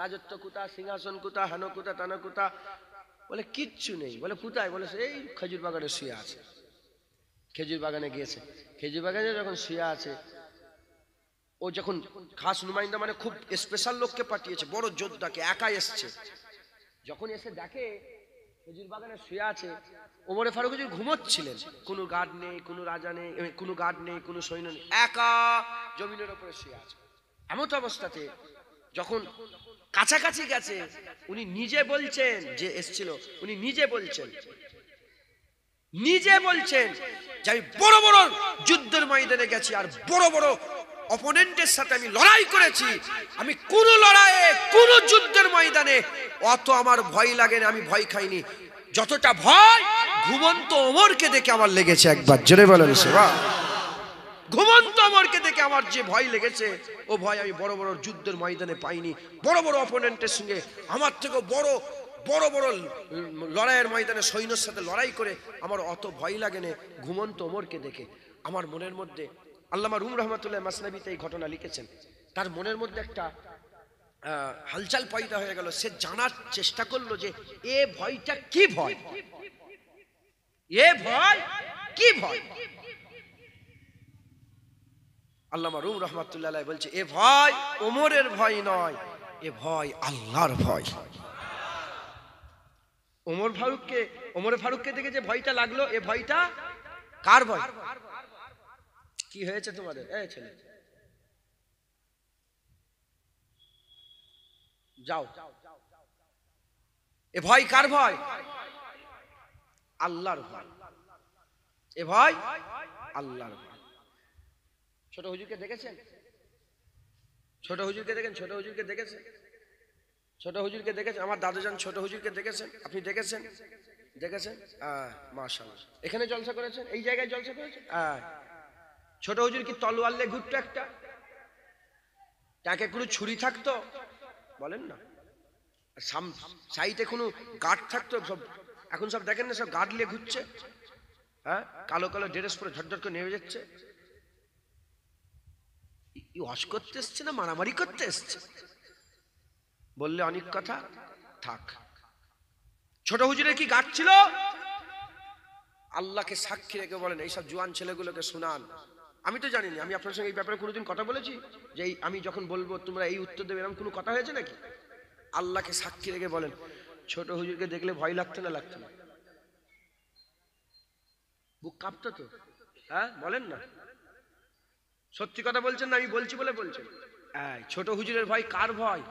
রাজত্ব কোথা, সিংহাসন কোথা, হেন কোথা, টানা কোথা? বলে কিচ্ছু নেই। বলে কোথায়? বলে এই খেজুর বাগানে শুয়ে আছে। খেজুর বাগানে গিয়েছে। খেজুর বাগানে যখন শুয়ে আছে, ও যখন খাস নুমাইন্দা মানে খুব স্পেশাল লোককে পাঠিয়েছে, বড় যোদ্ধাকে, একা এসছে। যখন এসে দেখে খেজুর বাগানে শুয়ে আছে, ওমরে ফারুক ঘুমোচ্ছিলেন। কোনো গার্ড নেই, কোনো রাজা নেই, কোনো গার্ড নেই, কোনো সৈন্য নেই, একা জমিনের উপরে শুয়ে আছে। এমত অবস্থাতে যখন কাছাকাছি গেছে, উনি নিজে বলছেন যে এসছিল, উনি নিজে বলছেন যে আমি বড় বড় যুদ্ধের ময়দানে গেছি, আর বড় বড় অপোনেন্টের সাথে আমি লড়াই করেছি। আমি কোন লড়াইয়ে, কোন যুদ্ধের ময়দানে অত আমার ভয় লাগে না, আমি ভয় খাইনি। যতটা ভয় ঘুমন্ত ওমরকে দেখে আমার লেগেছে। একবার জোরে বলেন সুবহান। ঘুমন্ত ওমরকে দেখে আমার যে ভয় লেগেছে, ও ভয় আমি বড় বড় যুদ্ধের ময়দানে পাইনি। বড় বড় অপোনেন্টের সঙ্গে আমার থেকে বড় বড় বড় লড়াইয়ের ময়দানে সৈন্যের সাথে লড়াই করে আমার অত ভয় লাগে না ঘুমন্ত ওমরকে দেখে। আমার মনের মধ্যে, আল্লামা রুম রহমাতুল্লাহ মাসনাবিতে এই ঘটনা লিখেছেন, তার মনের মধ্যে একটা হালচাল পয়দা হয়ে গেল। সে জানার চেষ্টা করলো যে এ ভয়টা কি ভয়, এ ভয় কি ভয়। আল্লামা রুম রহমাতুল্লাহ বলছে, এ ভয় ওমরের ভয় নয়, এ ভয় আল্লাহর ভয়। ওমর ফারুককে দেখে যে ভয়টা লাগলো, এ ভয়টা কার ভয়? কি হয়েছে তোমাদের? এই ছেলে যাও, এ ভয় কার ভয়? আল্লাহর ভয়। এ ভয় আল্লাহর ভয়। ছোট হুজুরকে দেখেছেন? ছোট হুজুরকে দেখেন? ছোট হুজুরকে দেখেছেন? ছোট হুজুরকে দেখেছেন? আমার দাদুজান ছোট হুজুরকে দেখেছেন? আপনি দেখেছেন? দেখেছেন? মাশাআল্লাহ। এখানে জলসা করেছেন? এই জায়গায় জলসা করেছেন? ছোট হুজুর কি তলোয়ার নিয়ে ঘুরতো একটা? তাকে কোনো ছুরি থাকতো? বলেন না। সাইডে কোনো গার্ড থাকতো? সব এখন সব দেখেন না, সব গার্ড নিয়ে ঘুরছে। হ্যাঁ, কালো কালো ড্রেস পরে ঝরঝর করে নেমে যাচ্ছে। ওয়াশ করতে এসছে না মারামারি করতে এসছে? বললে অনেক কথা থাক। ছোট হুজুরের কি গার্ড ছিল? আল্লাহকে সাক্ষী রেখে বলেন, এইসব জোয়ান ছেলেগুলোকে শুনান, আমি তো জানি না, আমি আপনার সঙ্গে এই ব্যাপারে কোনোদিন কথা বলেছি যে আমি যখন বলবো তোমরা এই উত্তর দেবে, এরকম কোনো কথা হয়েছে নাকি? আল্লাহকে সাক্ষী রেখে বলেন, ছোট হুজুরকে দেখলে ভয় লাগতো না? লাগতো না? বুক কাঁপতো তো? হ্যাঁ বলেন না, সত্যি কথা বলছেন না? আমি বলছি বলে বলছেন। ছোট হুজুরের ভয় কার ভয়?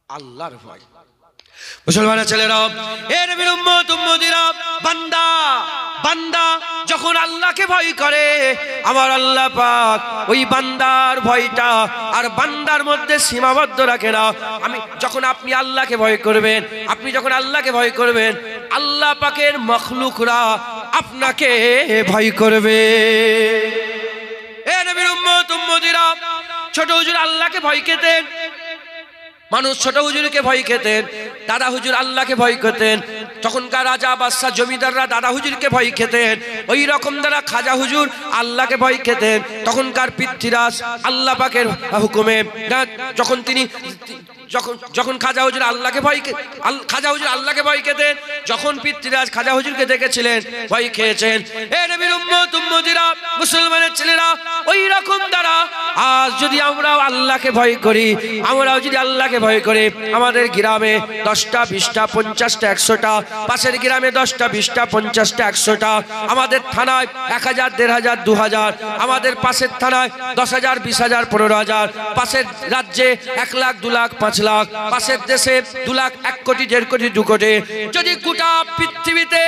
আল্লাহর ভয়। মুসলমানের ছেলেরা, এ নবীর উম্মত উম্মতিরা, বান্দা বান্দা যখন আল্লাহকে ভয় করে, আমার আল্লাহ পাক ওই বান্দার ভয়টা আর বান্দার মধ্যে সীমাবদ্ধ রাখে না। যখন আপনি আল্লাহকে ভয় করবেন, আপনি যখন আল্লাহকে ভয় করবেন, আল্লাহ পাকের মখলুকরা আপনাকে ভয় করবে। এ নবীর উম্মত উম্মতিরা, ছোট হুজুর আল্লাহকে ভয় খেতেন, মানুষ ছোট হুজুরকে ভয় খেতেন, দাদা হুজুর আল্লাহকে ভয় খেতেন। তখনকার রাজা বাদশা জমিদাররা দাদা হুজুরকে ভয় খেতেন, ওই রকম দ্বারা খাজা হুজুর আল্লাহকে ভয় খেতেন। তখনকার পৃথ্বীরাজ আল্লাহ পাকের হুকুমে যখন তিনি যখন খাজা হুজুর আল্লাহকে ভয় খেতেন, যখন পৃথ্বীরাজ খাজা হুজুরকে দেখেছিলেন ভয় খেয়েছেন। এ নবীর উম্মত উম্মতিরা, মুসলমানের ছেলেরা, ওই রকম দ্বারা আজ যদি আমরাও আল্লাহকে ভয় করি, আমরাও যদি আল্লাহকে ভয় করি, আমাদের গ্রামে 10টা 20টা 50টা 100টা, পাশের গ্রামে 10টা 20টা 50টা 100টা, আমাদের থানায় 1000 1500 2000, আমাদের পাশের থানায় 10,000 20,000 15,000, পাশের রাজ্যে 1 লাখ 2 লাখ 5 লাখ, পাশের দেশে 2 লাখ 1 কোটি 1.5 কোটি 2 কোটি। যদি গোটা পৃথিবীতে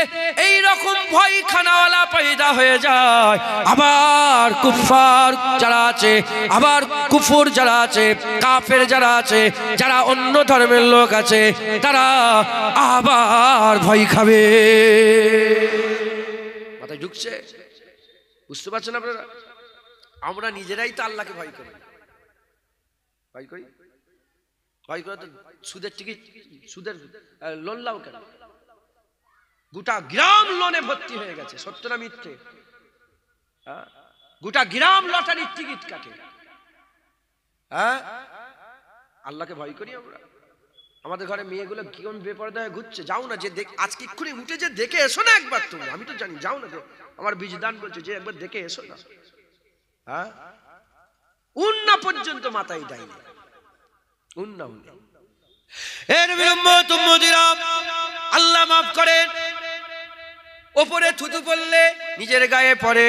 এই রকম ভয় খানাওয়ালা পয়দা হয়ে যায়, আবার কুফার যারা আছে, আবার কুফর যারা আছে, কাফের যারা আছে, যারা অন্য ধর্মের লোক আছে, তারা আবার ভয় খাবে। মাথায় ঢুকছে? বুঝতে পারছেন আপনারা? আমরা নিজেরাই তো আল্লাহকে ভয় করি। ভয় করি তো সুদের টিকিট, সুদের লোন লাও কেন? গোটা গ্রাম লোনে ভর্তি হয়ে গেছে, সত্য না মিথ্যে? গোটা গ্রাম লটারির টিকিট কাটে। আল্লাহকে ভয় করি আমরা? আমাদের ঘরে মেয়েগুলো কিরকম বেপরদা হয়ে ঘুরছে, যাও না, যে আজকে এক্ষুনি উঠে যে দেখে এসো না একবার তুমি। আমি তো জানি, যাও না, আমার বিজদান বলছে যে একবার দেখে এসো না। উন্না পর্যন্ত মাথায় দেয়নি, উন্না উন্না। আল্লাহ মাফ করেন, ওপরে থুতু পড়লে নিজের গায়ে পড়ে।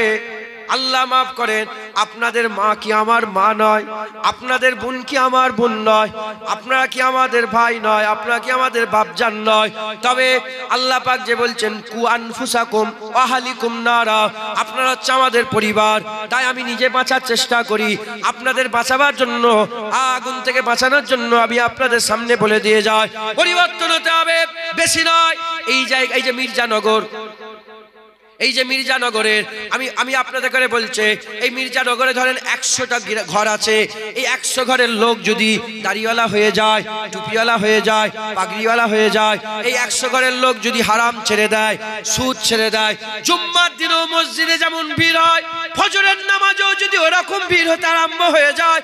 আল্লাহ মাফ করেন, আপনাদের মা কি আমার মা নয়? আপনাদের বোন কি আমার বোন নয়? আপনারা কি আমাদের ভাই নয়? আপনারা কি আমাদের বাপজান নয়? তবে আল্লাহ পাক যে বলছেন কু আনফুসাকুম ওয়া আহলিকুম নারা, আপনারা হচ্ছে আমাদের পরিবার। তাই আমি নিজে বাঁচার চেষ্টা করি, আপনাদের বাঁচাবার জন্য, আগুন থেকে বাঁচানোর জন্য আমি আপনাদের সামনে বলে দিয়ে যাই, পরিবর্তন হতে হবে, বেশি নয়। এই জায়গা, এই যে মির্জানগর, এই যে মির্জানগরের আমি আপনাদের করে বলছে, এই মির্জানগরে ধরেন 100টা ঘর আছে। এই 100 ঘরের লোক যদি দাড়িওয়ালা হয়ে যায়, টুপিওয়ালা হয়ে যায়, পাগড়িওয়ালা হয়ে যায়, এই 100 ঘরের লোক যদি হারাম ছেড়ে দেয়, সুদ ছেড়ে দেয়, জুম্মার দিনও মসজিদে যেমন ভিড় হয়, ফজরের নামাজও যদি ওরকম ভিড় হতে আরম্ভ হয়ে যায়,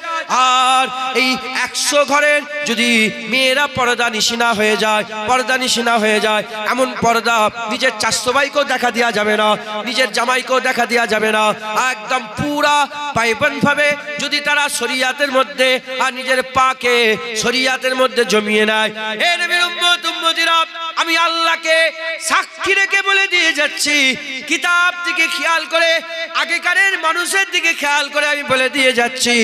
আর এই 100 ঘরের যদি মেয়েরা পর্দা নিশিনা হয়ে যায়, পর্দা নিশিনা হয়ে যায়, এমন পর্দা নিজের চাচতো ভাইকেও দেখা দেওয়া যাবে না, নিজের জামাইকেও দেখা দেওয়া যাবে না, একদম পুরা পাইবন্ধ ভাবে যদি তারা শরিয়াতের মধ্যে আর নিজের পাকে শরিয়াতের মধ্যে জমিয়ে নেয়। এ নবীর উম্মত উম্মতিরা, আমি আল্লাহকে সাক্ষী রেখে বলে দিয়ে যাচ্ছি, কিতাব দিকে খেয়াল করে, আগেকারের মানুষের দিকে খেয়াল করে আমি বলে দিয়ে যাচ্ছি,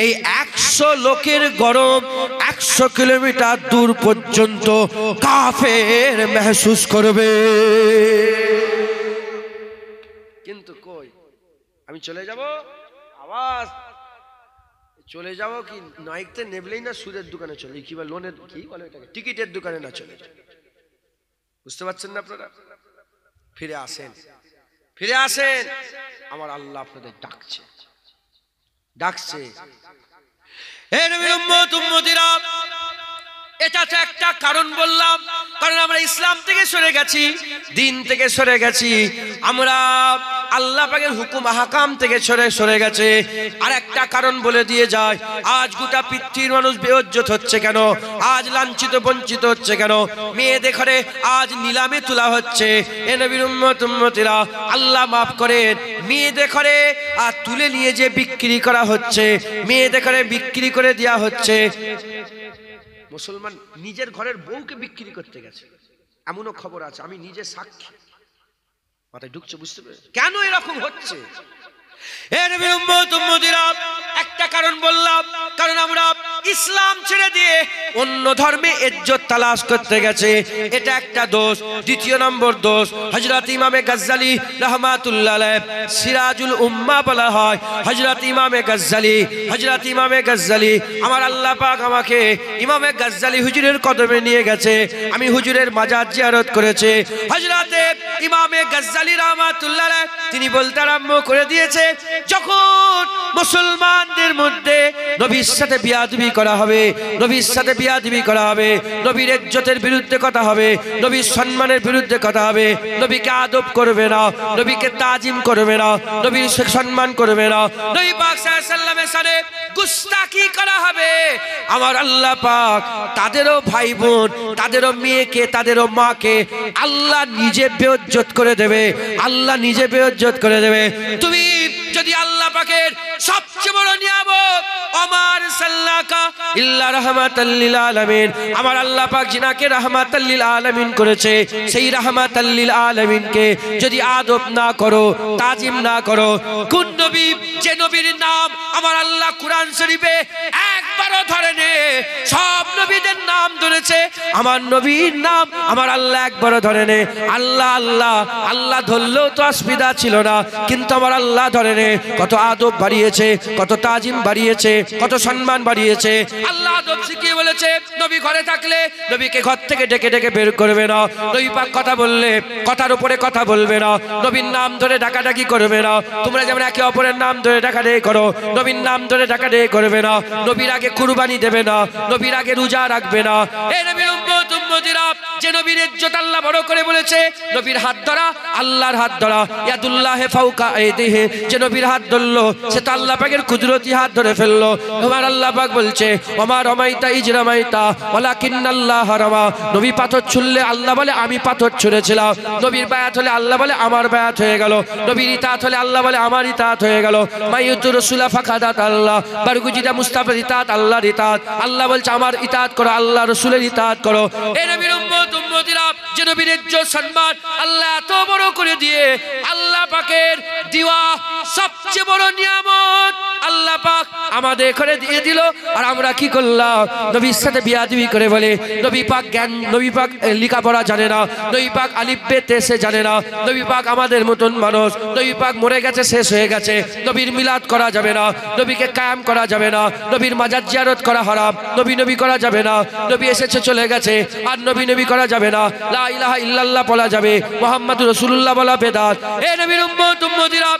এই 100 লোকের গরম 100 কিলোমিটার দূর পর্যন্ত কাফের মেহসুস করবে। কিন্তু কই, আমি চলে যাব, আওয়াজ চলে যাব কি নাইকতে নেবলেই না সুদের দোকানে চলে, কি বলে লোনের, কি বলে এটাকে, টিকিটের দোকানে না চলে। বুঝতে পারছেন না আপনারা? ফিরে আসেন, ফিরে আসেন, আমার আল্লাহ আপনাদের ডাকছে, ডাকছে। হে নবীর উম্মত উম্মতিরা, এটা তো একটা কারণ বললাম, কারণ আমরা ইসলাম থেকে সরে গেছি, দিন থেকে সরে গেছি। আমরা আল্লাহ পাকের হুকুম আহকাম থেকে সরে গেছে। আর একটা কারণ বলে দিয়ে যায়, আজ গোটা পৃথিবীর মানুষ বেইজ্জত হচ্ছে কেন, আজ লাঞ্ছিত বঞ্চিত হচ্ছে কেন, মেয়েদের ঘরে আজ নিলামে তোলা হচ্ছে। এ নবীর উম্মতিরা আল্লাহ মাফ করেন, মেয়েদের ঘরে আর তুলে নিয়ে যে বিক্রি করা হচ্ছে, মেয়েদের ঘরে বিক্রি করে দেওয়া হচ্ছে। মুসলমান নিজের ঘরের বউকে বিক্রি করতে গেছে, এমনও খবর আছে, আমি নিজে সাক্ষী। মাথায় ঢুকছে, বুঝতে পেরে কেন এরকম হচ্ছে? একটা কারণ বললাম, কারণ আমরা ইসলাম ছেড়ে দিয়ে অন্য ধর্মে ইজ্জত তালাশ করতে গেছে, এটা একটা দোষ। দ্বিতীয় নম্বর দোষ, হযরত ইমামে গজ্জালী রাহমাতুল্লাহ আলাইহি সিরাজুল উম্মাহ বলা হয়। হযরত ইমামে গজ্জালী আমার আল্লাহ পাক আমাকে ইমামে গজ্জালী হুজুরের কদমে নিয়ে গেছে, আমি হুজুরের মাজার জিয়ারত করেছে। হযরত ইমামে গজ্জালী রাহমাতুল্লাহ আলাইহি তিনি বলতে আরম্ভ করে দিয়েছে, যখন মুসলমানদের মধ্যে নবীর সাথে বিয়াদবি করা হবে, নবীর সাথে বিয়াদবি করা হবে, নবীর ইজ্জতের বিরুদ্ধে কথা হবে, নবীর সম্মানের বিরুদ্ধে কথা হবে, নবীকে আদব করবে না, নবীকে তাজিম করবে না, নবীর সম্মান করবে না, নবী পাক সাল্লাল্লাহু আলাইহি ওয়াসাল্লামের সাথে গুস্তাখি করা হবে, আমার আল্লাহ পাক তাদেরও ভাই বোন, তাদেরও মেয়েকে, তাদেরও মাকে আল্লাহ নিজে বেইজ্জত করে দেবে, আল্লাহ নিজে বেইজ্জত করে দেবে। তুমি যদি আল্লাহ পাকের সবচেয়ে বড় নিয়ামত আমার সাল্লাকা ইল্লা রাহমাতাল লিল আলামিন, আমার আল্লাহ পাক জিনাকে রাহমাতাল লিল আলামিন করেছে, সেই রাহমাতাল লিল আলামিনকে যদি আদব না করো, তাজিম না করো, কোন নবী, যে নবীর নাম আমার আল্লাহ কুরআন শরীফে একবারও ধরেনি, সব নবীদের নাম ধরেছে, আমার নবীর নাম আমার আল্লাহ একবারও ধরেনি। আল্লাহ আল্লাহ আল্লাহ ধরলেও তো অসুবিধা ছিল না, কিন্তু আমার আল্লাহ ধরেনি। কত আদব বাড়িয়েছে, কত তাজিম বাড়িয়েছে, কত সম্মান বাড়িয়েছে। আল্লাহ আদব শিখিয়ে বলেছে, নবী ঘরে থাকলে নবীকে ঘর থেকে ডেকে ডেকে বের করবে না, নবী পাক কথা বললে কথার উপরে কথা বলবে না, নবীর নাম ধরে ডাকাডাকি করবে না। তোমরা যেমন একে অপরের নাম ধরে ডাকাডাকি করো, নবীর নাম ধরে ডাকাডাকি করবে না, নবীর আগে কুরবানি দেবে না, নবীর আগে রোজা রাখবে না। এই নবীর উম্মতিরা, যে নবীর ইজ্জত আল্লাহ বড় করে বলেছে, নবীর হাত ধরা আল্লাহর হাত ধরা, ইয়াদুল্লাহি ফাওকা আইদিহি, যে নবীর হাত ধরলো সে তো আল্লাহ পাকের কুদরতি হাত ধরে ফেললো। আমার আল্লাহ পাক বলছে, ওমা রমাইতা ইজ রমাইতা ওয়ালাকিন্নাল্লাহ রামা, নবী পাথর ছুঁড়লে আল্লাহ বলে আমি পাথর ছুঁড়েছিলাম, নবীর বায়াত হলে আল্লাহ বলে আমার বায়াত হয়ে গেল, নবীর ইতাআত হলে আল্লাহ বলে আমার ইতাআত হয়ে গেল। মাইয়ুতুর রাসূলা ফাকাদাত আল্লাহ, বারগুজিদা মুস্তাফার ইতাআত আল্লাহর ইতাআত, আল্লাহ বলছে আমার ইতাআত করো, আল্লাহ রাসূলের ইতাআত করো। এই নবীর উম্মতিরা, যে নবীর ইজ্জত সম্মান আল্লাহ এত বড় করে দিয়ে, আল্লাহ পাকের দিওয়া সবচেয়ে বড় নিয়ামত আল্লাহ পাক আমাদের করে দিয়ে দিল। আর আমরা কি করলাম? নবীর সাথে বিয়াদবি করে বলে, নবী পাক জ্ঞান, নবী পাক লেখাপড়া জানে না, নবী পাক আলিফ বে তে সে জানে না, নবী পাক আমাদের মতন মানুষ, নবী পাক মরে গেছে, শেষ হয়ে গেছে, নবীর মিলাদ করা যাবে না, নবীকে কায়াম করা যাবে না, নবীর মাজার জিয়ারত করা হারাম, নবী করা যাবে না, নবী এসেছে চলে গেছে আর নবী করা যাবে না, লা ইলাহা ইল্লাল্লাহ বলা যাবে, মুহাম্মাদুর রাসূলুল্লাহ বলা বেদাত। এই নবীর উম্মতিরা,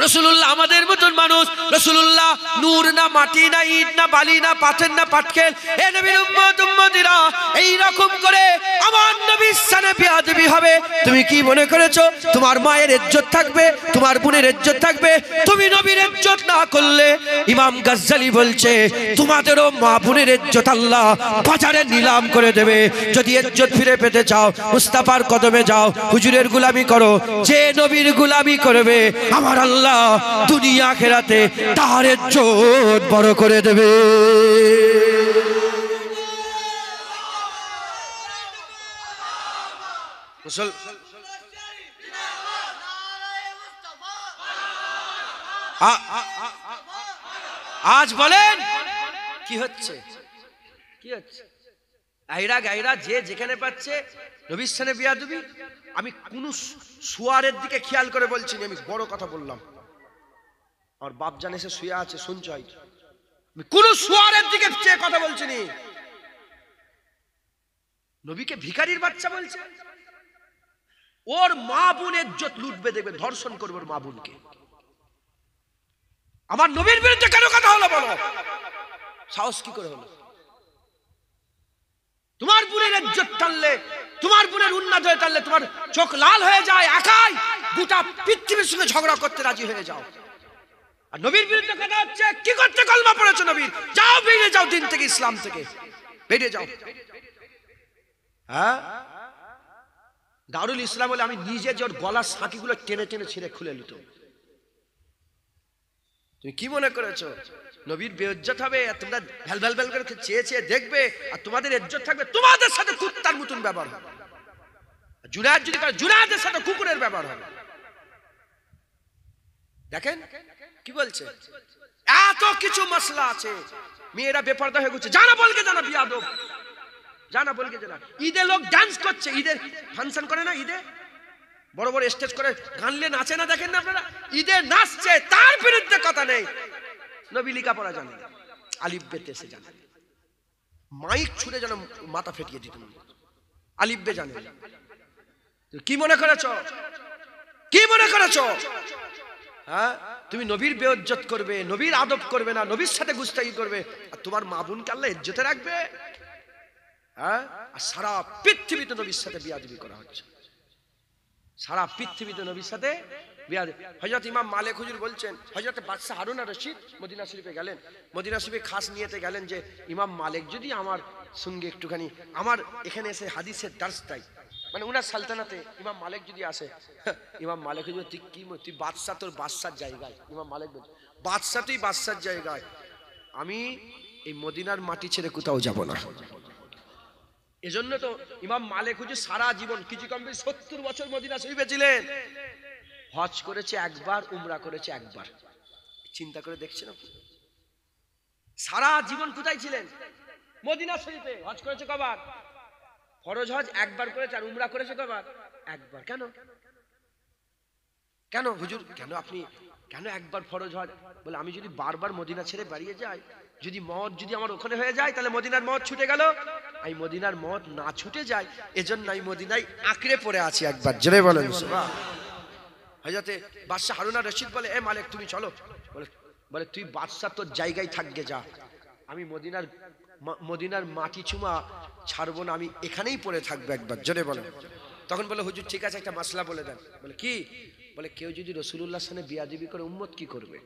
রাসূলুল্লাহ আমাদের মতন মানুষ, রাসূলুল্লাহ নূর না, মাটি না, ইট না, বালি না, পাথর না, পাটকেল। এই নবীর উম্মতিরা এই রকম করে আমার নবীর সাথে বিয়াদবি হবে। তুমি কি মনে করেছো তোমার মায়ের ইজ্জত থাকবে, তোমার বোনের ইজ্জত থাকবে? তুমি নবীর ইজ্জত না করলে, ইমাম গজ্জালী বলছে তোমাদেরও মা বোনের ইজ্জত আল্লাহ বাজারে নিলাম করে দেবে। যদি ইজ্জত ফিরে পেতে চাও, মুস্তাফার কদমে যাও, হুজুরের গোলামি করো, যে নবীর গোলামি করবে আমার আল্লাহ দুনিয়া আখিরাতে তার ইজ্জত বড় করে দেবে। আজ বলেন কি হচ্ছে? কি হচ্ছে? গায়রা যে যেখানে পাচ্ছে নবীর সাথে বিয়াদবি। আমি কোন সুয়ারের দিকে খেয়াল করে বলছি না, আমি বড় কথা বললাম। আমার বাপ জানে সে শুয়ে আছে, শুনছ? আমি কোন সুয়ারের দিকে চেয়ে কথা বলছি না। নবীকে ভিখারির বাচ্চা বলছে, ওর মা বোনের ইজ্জত লুটবে, দেখবে ধর্ষণ করবে ওর মা বোনকে। আমার নবীর বিরুদ্ধে কেন কথা হলো বলো? সাহস কি করে হলো? তোমার বোনের ইজ্জত টানলে, তোমার বোনের উন্নত হয়ে টানলে তোমার চোখ লাল হয়ে যায়, একাই গোটা পৃথিবীর সঙ্গে ঝগড়া করতে রাজি হয়ে যাও। আর নবীর বিরুদ্ধে কথা হচ্ছে, কি করতে কলমা পড়েছো নবীর, যাও বেরিয়ে যাও দিন থেকে, ইসলাম থেকে বেরিয়ে যাও। হ্যাঁ, দারুল ইসলাম বলে আমি নিজে যে ওর গলার সাঁকিগুলো টেনে টেনে ছিঁড়ে খুলে নিত। তুমি কি মনে করেছো নবীর বেইজ্জত হবে? তোমরা ভ্যাল ভ্যাল ভ্যাল করে চেয়ে চেয়ে দেখবে, আর তোমাদের ইজ্জত থাকবে, তোমাদের সাথে কুত্তার মতন ব্যবহার হবে। জুনায়েদ যদি করে, জুনায়েদের সাথে কুকুরের ব্যবহার হবে। দেখেন কি বলছে, এত কিছু মশলা আছে। মেয়েরা বেপরদা হয়ে গেছে, জানা বলকে জানা বিয়াদব, জানা বলকে জানা। ঈদে লোক ডান্স করছে, ঈদের ফাংশন করে না, ঈদে বড় বড় স্টেজ করে গানলে নাচে না, দেখেন না আপনারা? ঈদে নাচছে, তার বিরুদ্ধে কথা নেই। নবী লেখাপড়া জানে, আলিফ বেতে সে জানে, মাইক ছুড়ে যেন মাথা ফেটিয়ে দিত, আলিফ বে জানে। কি মনে করেছ, কি মনে করেছ? হ্যাঁ, তুমি নবীর বেইজ্জত করবে, নবীর আদব করবে না, নবীর সাথে গুস্তাখি করবে, আর তোমার মা বোনকে আল্লাহ ইজ্জতে রাখবে? হ্যাঁ, আর সারা পৃথিবীতে নবীর সাথে বিয়াদবি করা হচ্ছে, সারা পৃথিবীতে নবীর সাথে বিয়াদবি। হযরত ইমাম মালিক হুজুর বলছেন, হযরত বাদশাহ হারুন আর রশিদ মদিনা শরীফে গেলেন, মদিনা শরীফে খাস নিয়েতে গেলেন যে ইমাম মালিক যদি আমার সঙ্গে একটুখানি আমার এখানে এসে হাদিসের দার্স দেয়, মানে উনার সালতানাতে ইমাম মালিক যদি আসে। ইমাম মালিক হুজুর, তুই কি, তুই বাদশাহ, তোর বাদশার জায়গায়। ইমাম মালিক বলছে, বাদশাহ তুই বাদশার জায়গায়, আমি এই মদিনার মাটি ছেড়ে কোথাও যাব না। এজন্য তো ইমাম মালিক হুজুর সারা জীবন, কিছু কম বেশি 70 বছর মদিনা শরীফে ছিলেন। হজ করেছে একবার, উমরা করেছে একবার। চিন্তা করে দেখছেন আপনি, সারা জীবন কোথায় ছিলেন? মদিনা শরীফে। হজ করেছে কবার? ফরজ হজ একবার করেছে, আর উমরা করেছে কবার? একবার। কেন কেন হুজুর, কেন আপনি কেন একবার ফরজ হজ? বলে আমি যদি বারবার মদিনা ছেড়ে বেরিয়ে যাই, যদি মত যদি আমার ওখানে হয়ে যায়, তাহলে মদিনার মত ছুটে গেল। এই মদিনার মত না ছুটে যায়, এজন্য এই মদিনায় আঁকড়ে পড়ে আছি। একবার জোরে বলেন সুবহানাল্লাহ। হযরতে বাদশাহ হারুন আর রশিদ বলে, এ মালিক তুমি চলো। বলে তুই বাদশাহ, তোর জায়গায় থাকবে, যা, আমি মদিনার মাটি চুমা ছাড়বো না, আমি এখানেই পড়ে থাকবো। একবার জোরে বলেন। তখন বলে, হুজুর ঠিক আছে, একটা মাসলা বলে দেন। বলে কি? বলে কেউ যদি রাসূলুল্লাহর সাথে বিয়াদবি করে, উম্মত কি করবে?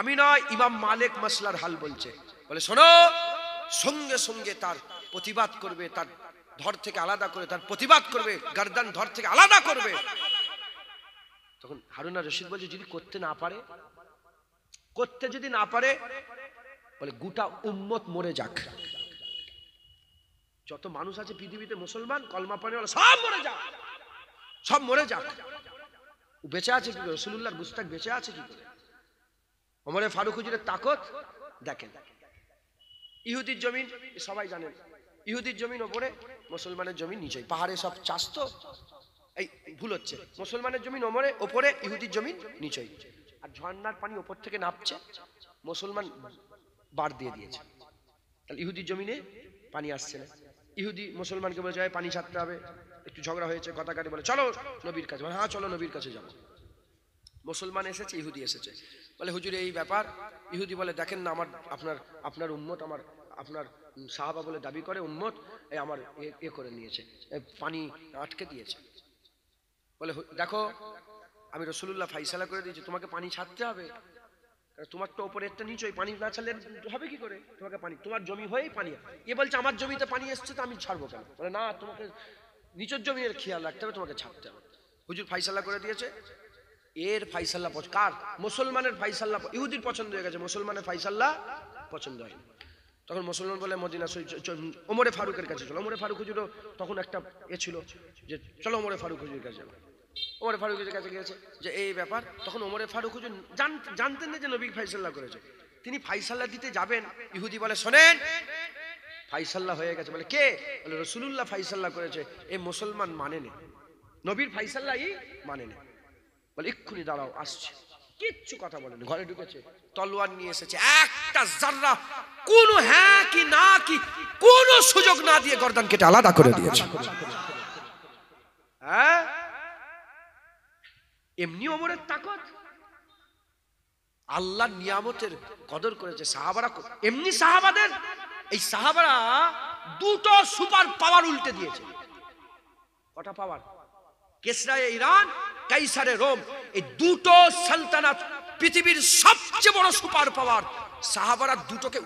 আমি নয়, ইমাম মালিক মাসলার হাল বলছে। বলে শোনো, সঙ্গে সঙ্গে তার প্রতিবাদ করবে, তার ধর থেকে আলাদা করে তার প্রতিবাদ করবে, গর্দান ধর থেকে আলাদা করবে। তখন হারুন আর রশিদ বলছে, যদি করতে না পারে, করতে যদি না পারে, বলে গোটা উম্মত মরে যাক, যত মানুষ আছে পৃথিবীতে মুসলমান কলমা পড়েওয়ালা সব মরে যাক, সব মরে যাক। বেঁচে আছে কি করে? রাসূলুল্লাহর গুস্তাখ বেঁচে আছে কি করে? ওমরে ফারুক হুজুরের তাকত দেখেন। ইহুদির জমিন সবাই জানেন, ইহুদির জমিন ওপরে, মুসলমানের জমিন নিচে, পাহাড়ে সব চাষ তো, এই ভুল হচ্ছে, মুসলমানের জমিন ওপরে, ইহুদির জমিন নিচে। আর ঝর্ণার পানি ওপর থেকে নামছে, মুসলমান বার দিয়ে দিয়েছে, তাহলে ইহুদির জমিনে পানি আসছে না। ইহুদি মুসলমানকে বলে যায় পানি ছাড়তে হবে, একটু ঝগড়া হয়েছে, কথা কাটি, বলে চলো নবীর কাছে। হ্যাঁ চলো নবীর কাছে যাবো। মুসলমান এসেছে, ইহুদি এসেছে, বলে হুজুর এই ব্যাপার। ইহুদি বলে, দেখেন না, আপনার উম্মত, আপনার সাহাবা বলে দাবি করে উম্মত, আমার এ করে নিয়েছে, পানি আটকে দিয়েছে। বলে দেখো, আমি রাসূলুল্লাহ ফাইসালা করে দিয়েছি, তোমাকে পানি ছাড়তে হবে, তোমার তো ওপরে একটা নিচে, পানি না ছাড়লে হবে কি করে? তোমাকে পানি, তোমার জমি হয়েই পানি। এ বলছে আমার জমিতে পানি এসছে, তো আমি ছাড়বো কেন? বলে না, তোমাকে নিচের জমির খেয়াল রাখতে হবে, তোমাকে ছাড়তে হবে। হুজুর ফাইসালা করে দিয়েছে। এর ফাইসাল্লা কার? মুসলমানের ফাইসাল্লা ইহুদির পছন্দ হয়ে গেছে, মুসলমানের ফাইসাল্লা পছন্দ হয়। তখন মুসলমান বলে মদিনা ওমরে ফারুকের কাছে চলো। ওমরে ফারুক হুজুরও তখন একটা ছিল যে চলো ওমরে ফারুক হুজুরের কাছে যাবো। ওমরে ফারুকের কাছে গিয়েছে যে এই ব্যাপার। তখন ওমরে ফারুক হুজুর জানতেন না যে নবী ফাইসাল্লা করেছে। তিনি ফাইসাল্লা দিতে যাবেন, ইহুদি বলে শোনেন, ফাইসাল্লা হয়ে গেছে। বলে কে? বলে রাসূলুল্লাহ ফাইসাল্লা করেছে, এই মুসলমান মানে নে, নবীর ফাইসাল্লাই মানে নে। বলে এক্ষুনি দাঁড়াও, আসছে। কিচ্ছু কথা বলেন, ঘরে ঢুকেছে, তলোয়ার নিয়ে এসেছে, একটা জাররা কোন হ্যাঁ কি না কি কোন সুযোগ না দিয়ে গর্দান কেটে আলাদা করে দিয়েছে। হ্যাঁ, এমনি ওমরের তাকত, আল্লাহর নিয়ামতের কদর করেছে সাহাবারা। এমনি সাহাবাদের, এই সাহাবারা দুটো সুপার পাওয়ার উল্টে দিয়েছে। কটা পাওয়ার? কেসরায়ে ইরান, কাইসারে রোম, এই দুটো সালতানাত পৃথিবীর সবচেয়ে বড় সুপার পাওয়ার। সাহাবারা দুটোকে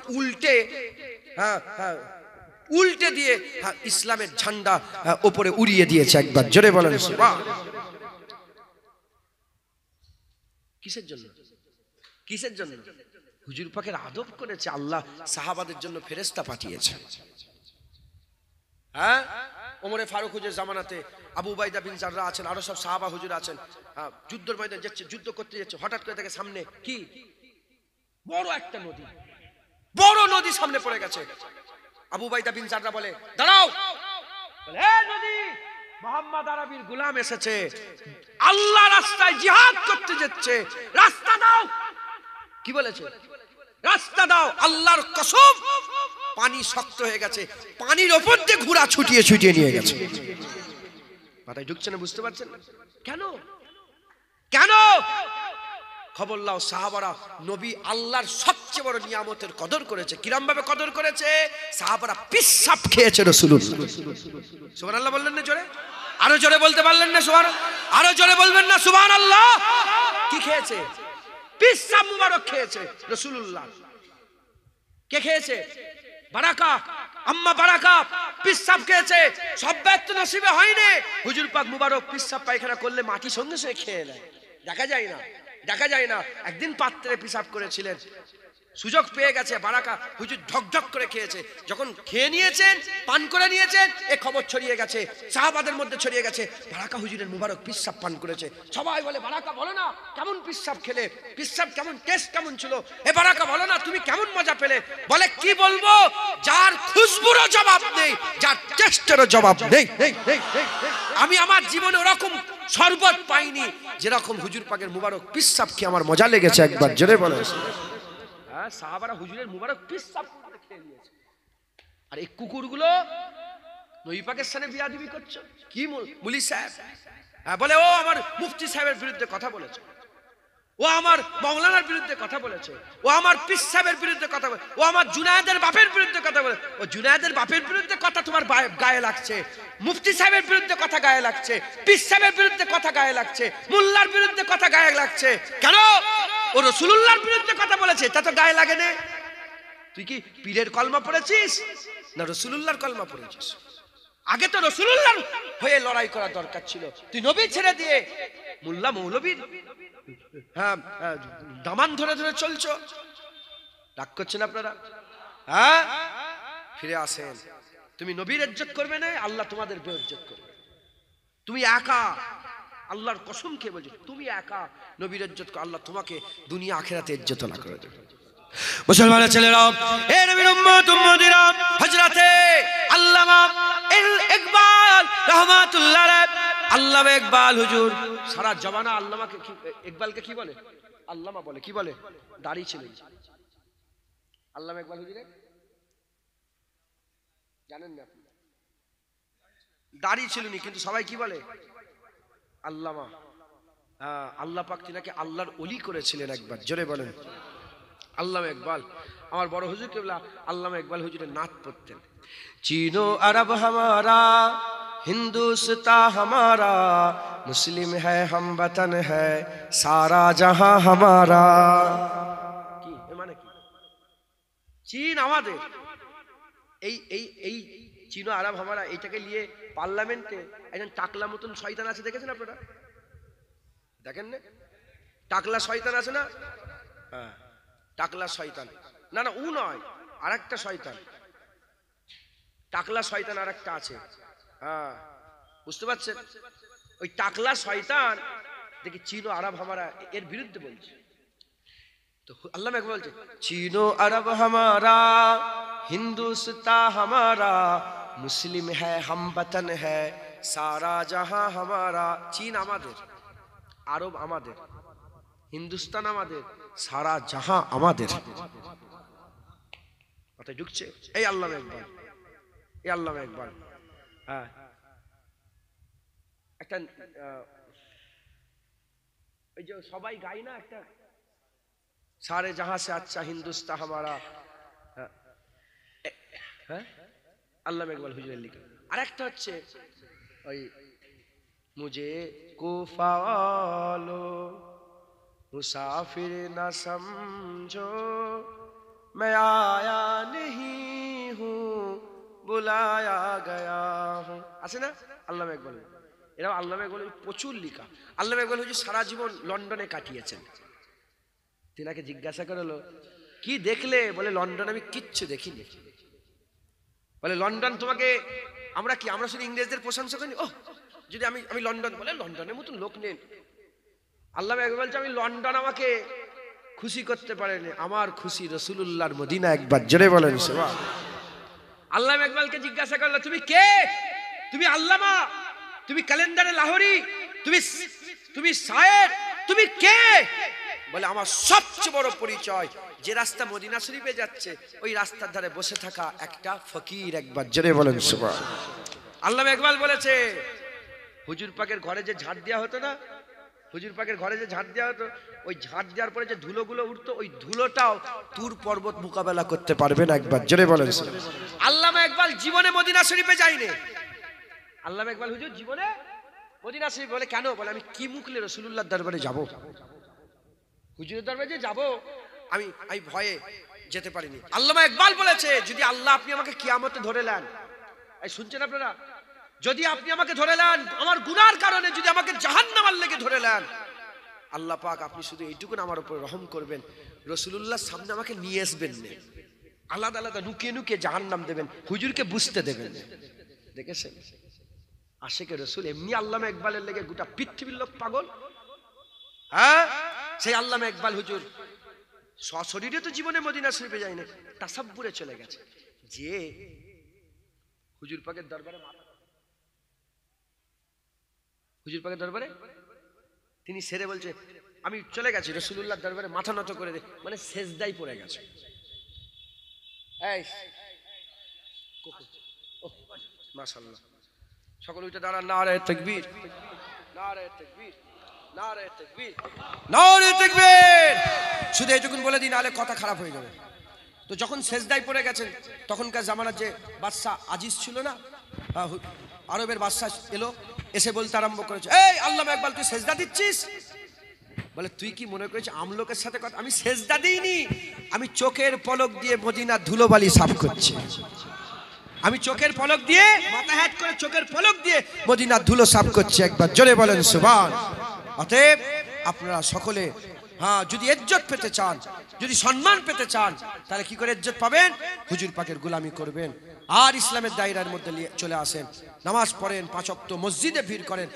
উল্টে দিয়ে ইসলামের ঝান্ডা উপরে উড়িয়ে দিয়েছে। একবার জোরে বলেন সুবহান। কিসের জন্য? কিসের জন্য? হুজুর পাকের আদব করেছে আল্লাহ, সাহাবাদের জন্য ফেরেশতা পাঠিয়েছে। হ্যাঁ, ওমরে ফারুক হুজুর জামানাতে আবু উবাইদা বিন জাররা আছেন, আরো সব সাহাবা হুজুর আছেন, যুদ্ধের ময়দানে যাচ্ছে, যুদ্ধ করতে যাচ্ছে, হঠাৎ করে দেখে সামনে কি বড় একটা নদী, বড় নদী সামনে পড়ে গেছে। আবু উবাইদা বিন জাররা বলে, দাঁড়াও। বলে, এই নদী, মুহাম্মদ আরবির গোলাম এসেছে, আল্লাহ রাস্তায় জিহাদ করতে যাচ্ছে, রাস্তা দাও। কি বলেছে? রাস্তা দাও। আল্লাহর কসম, পানি শক্ত হয়ে গেছে, পানির ওপর দিয়ে ঘোড়া ছুটিয়ে ছুটিয়ে নিয়ে গেছে। মাথায় ঢুকছে না? বুঝতে পারছেন? কেন? কেন? খবর লাও, সাহাবারা নবী আল্লাহর সবচেয়ে বড় নিয়ামতের কদর করেছে। কিরম ভাবে কদর করেছে? সাহাবারা পিসাব খেয়েছে রাসূলুল্লাহ। সুবহানাল্লাহ বললেন না জোরে? আরো জোরে বলতে পারলেন না সুবহান? আরো জোরে বলবেন না সুবহানাল্লাহ? কি খেয়েছে? পিসাব মুবারক খেয়েছে রাসূলুল্লাহ। কে খেয়েছে? বারাকা, আম্মা বারাকা পিসাব খেয়েছে। সব ব্যক্তি নসিবে হয়নি। হুজুর পাক মুবারক পিসাব পায়খানা করলে মাটি সঙ্গে সঙ্গে খেয়ে নেয়, দেখা যায় না, দেখা যায় না। একদিন পাত্রে পিসাব করেছিলেন, সুযোগ পেয়ে গেছে, বারাকা হুজুর ঢকঢক করে খেয়েছে। যখন খেয়ে নিয়েছেন, পান করে নিয়েছেন, এ খবর ছড়িয়ে গেছে, সাহাবাদের মধ্যে ছড়িয়ে গেছে, বারাকা হুজুরের মুবারক পিসাব পান করেছে। সবাই বলে, বারাকা বলো না কেমন পিসাব খেলে, পিসাব কেমন, টেস্ট কেমন ছিল, এ বারাকা বলো না তুমি কেমন মজা পেলে। বলে, কি বলবো, যার খুশবুরও জবাব নেই, যার টেস্টেরও জবাব নেই। আমি আমার জীবনে ওরকম শরবত পাইনি যেরকম হুজুর পাকের মুবারক পিসাব খেয়ে আমার মজা লেগেছে। একবার জোরে বলো। সাহাবারা হুজুরের মুবারক পিসাব করে খেয়ে নিয়েছে। আর এই কুকুরগুলো নবী পাকের সাথে বিয়াদবি করছে। কি মুলি সাহেব বলে, ও আমার মুফতি সাহেবের বিরুদ্ধে কথা বলেছে, ও আমার মাওলানার বিরুদ্ধে কথা বলেছে, ও আমার পীর সাহেবের বিরুদ্ধে কথা বলে, ও আমার জুনায়েদের বাপের বিরুদ্ধে কথা বলে। ও জুনায়েদের বাপের বিরুদ্ধে কথা তোমার গায়ে লাগছে, মুফতি সাহেবের বিরুদ্ধে কথা গায়ে লাগছে, পীর সাহেবের বিরুদ্ধে কথা গায়ে লাগছে, মোল্লার বিরুদ্ধে কথা গায়ে লাগছে। কেন? ও রাসূলুল্লাহর বিরুদ্ধে কথা বলেছে, তা তো গায়ে লাগে না। তুই কি পীরের কলমা পড়েছিস না রাসূলুল্লাহর কলমা পড়েছিস? আগে তো রাসূলুল্লাহর হয়ে লড়াই করা দরকার ছিল। তুই নবী ছেড়ে দিয়ে মোল্লা মৌলবীর দামান ধরে ধরে চলছো। রাগ করছেন আপনারা? হ্যাঁ, ফিরে আসেন। তুমি নবীর ইজ্জত করবে না, আল্লাহ তোমাদের বেইজ্জত করবে। তুমি একা, আল্লাহর কসম খেয়ে বলছি, তুমি একা নবীর ইজ্জত কর, আল্লাহ তোমাকে দুনিয়া আখিরাতে ইজ্জত না করে দেবে। মুসলমানের ছেলেরা, এ নবীর উম্মত উম্মতিরা, হযরতে আল্লামা ইকবাল রাহমাতুল্লাহ আলাইহি, আল্লামা ইকবাল হুজুর সারা জমানা আল্লামাকে ইকবালকে কি বলে? আল্লামা বলে। কি বলে? দাড়ি ছিল আল্লামা ইকবাল হুজুরের, জানেন না আপনি? দাড়ি ছিল না, কিন্তু সবাই কি বলে? আল্লামা। আল্লাহ পাক তিনাকে আল্লাহর ওলি করেছিলেন। একবার জোরে বলেন আল্লামা ইকবাল। আমার বড় হুজুর কেবলা আল্লামা ইকবাল হুজুরের নাত পড়তেন। চীনো আরব হামারা, हिंदुस्तां हमारा, मुस्लिम है हम वतन है सारा जहां हमारा। কি মানে কি? চীন আমাদের, এই এই এই চীনো আরব হামারা এইটাকে নিয়ে পার্লামেন্টে একজন টাকলা মতন শয়তান আছে, দেখেছেন আপনারা? দেখেন না? টাকলা শয়তান আছে না? হ্যাঁ, টাকলা শয়তান। না না, ও নয়, আরেকটা শয়তান। টাকলা শয়তান আরেকটা আছে। হ্যাঁ, বুঝতে পারছেন? ওই টাকলা শয়তান দেখি চীনো আরব হামারা এর বিরুদ্ধে বলছে। তো আল্লাহ একবার বলছে, চীনো আরব হামারা, হিন্দুস্তান হামারা, মুসলিম হ্যায় হাম বতন হ্যায় সারা জাহাं হামারা। চীন আমাদের, আরব আমাদের, হিন্দুস্তান আমাদের, সারা জাহাं আমাদের। কথা ঢুকছে? এই আল্লাহ একবার, এই আল্লাহ একবার। হ্যাঁ, একটা ওই যে সবাই গায় না একটা, সারে জাহাं সে আচ্ছা হিন্দুস্তান হামারা। হ্যাঁ, আল্লামা ইকবাল হুজুরের লিখা। আর একটা হচ্ছে ওই मुझे कूफा वालों मुसाफिर न समझो, मैं आया नहीं हूँ बुलाया गया हूँ। আছে না আল্লামা ইকবাল? এরা আল্লামা ইকবাল প্রচুর লেখা। আল্লামা ইকবাল হচ্ছে সারা জীবন লন্ডনে কাটিয়েছেন। তিনাকে জিজ্ঞাসা করলো কি দেখলে? বলে লন্ডন আমি কিচ্ছু দেখিনি। বলে লন্ডন তোমাকে আমরা কি আমরা শুধু ইংরেজদের প্রশংসা করি? ও যদি আমি লন্ডন, বলে লন্ডনের মতন লোক নেই। আল্লামা ইকবাল বলছে আমি লন্ডন আমাকে খুশি করতে পারেনি, আমার খুশি রাসূলুল্লাহর মদিনা। একবার জোরে বলেন সুবহান। আল্লামা ইকবালকে জিজ্ঞাসা করলো তুমি কে? তুমি আল্লামা, তুমি ক্যালেন্ডারে লাহোরি, তুমি শায়ের, তুমি কে? বলে আমার সবচেয়ে বড় পরিচয় যে রাস্তা মদিনা শরীফে যাচ্ছে ওই রাস্তার ধারে বসে থাকা একটা ফকির। একবার জোরে বলেন সুবহান। আল্লামা ইকবাল বলেছে হুজুর পাকের ঘরে যে ঝাড় দেওয়া হতো না, হুজুর পাকের ঘরে যে ঝাড় দেওয়া হতো, ওই ঝাড় দেওয়ার পরে যে ধুলোগুলো উঠতো, ওই ধুলোটাও তুর পর্বত মোকাবেলা করতে পারবে না। একবার জোরে বলেন। আল্লামা ইকবাল জীবনে মদিনা শরীফে যায়নি। আল্লামা ইকবাল হুজুর জীবনে মদিনা শরীফ। বলে কেন? বলে আমি কি মুখলে রাসূলুল্লাহর দরবারে যাব, হুজুরের দরবারে যে যাব আমি ভয়ে যেতে পারিনি। আল্লামা ইকবাল বলেছে যদি আল্লাহ আপনি আমাকে কিয়ামতে ধরে নেন, এই শুনছেন আপনারা, যদি আপনি আমাকে ধরে নেন আমার গুনার কারণে, যদি আমাকে জাহান্নামের লেগে ধরে নেন, আল্লাহ পাক আপনি শুধু এইটুকু আমার উপর রহম করবেন, রাসূলুল্লাহর সামনে আমাকে নিয়ে আসবেন না, আলাদা আলাদা নুকিয়ে নুকিয়ে জাহান্নাম দেবেন, হুজুরকে বুঝতে দেবেন। দেখেছেন আশিকে রাসূল এমনি আল্লামা ইকবালের লেগে গোটা পৃথিবীর লোক পাগল। হ্যাঁ, সেই আল্লামা ইকবাল হুজুর সশরীরে তো জীবনে মদিনা শরীফে যায়নি, তাসাব্বুরে চলে গেছে। যে হুজুর পাকের দরবারে তিনি সেরে বলছে আমি চলে গেছি রাসূলুল্লাহর দরবারে, মাথা নত করে দে, মানে সেজদায় পড়ে গেছে। এই মাশাআল্লাহ, সকল উঠে দাঁড়ান, নারায়ে তাকবীর, নারায়ে তাকবীর, নারায়ে তাকবীর, নারায়ে তাকবীর। শুধু এইটুকুন বলে দিন, নাহলে কথা খারাপ হয়ে যাবে। তো যখন সেজদায় পড়ে গেছেন, তখনকার জামানার যে বাদশা আজিজ ছিল না, আরবের বাদশা এলো, এসে বলতে আরম্ভ করেছে এই আল্লামা ইকবাল তুই সেজদা দিচ্ছিস? বলে তুই কি মনে করেছিস আমলোকের সাথে কথা? আমি সেজদা দিইনি, আমি চোখের পলক দিয়ে মদিনার ধুলোবালি সাফ করছি। আমি চোখের পলক দিয়ে, মাথা হ্যাট করে চোখের পলক দিয়ে মদিনার ধুলো সাফ করছি। একবার জোরে বলেন সুবহান। অতএব আপনারা সকলে যদি ইজ্জত পেতে চান, যদি সম্মান পেতে চান, তাহলে কি করে ইজ্জত পাবেন? হুজুর পাকের গোলামি করবেন আর ইসলামের দায়রার মধ্যে চলে আসেন, নামাজ পড়েন, 5 ওয়াক্ত মসজিদে ভিড় করেন।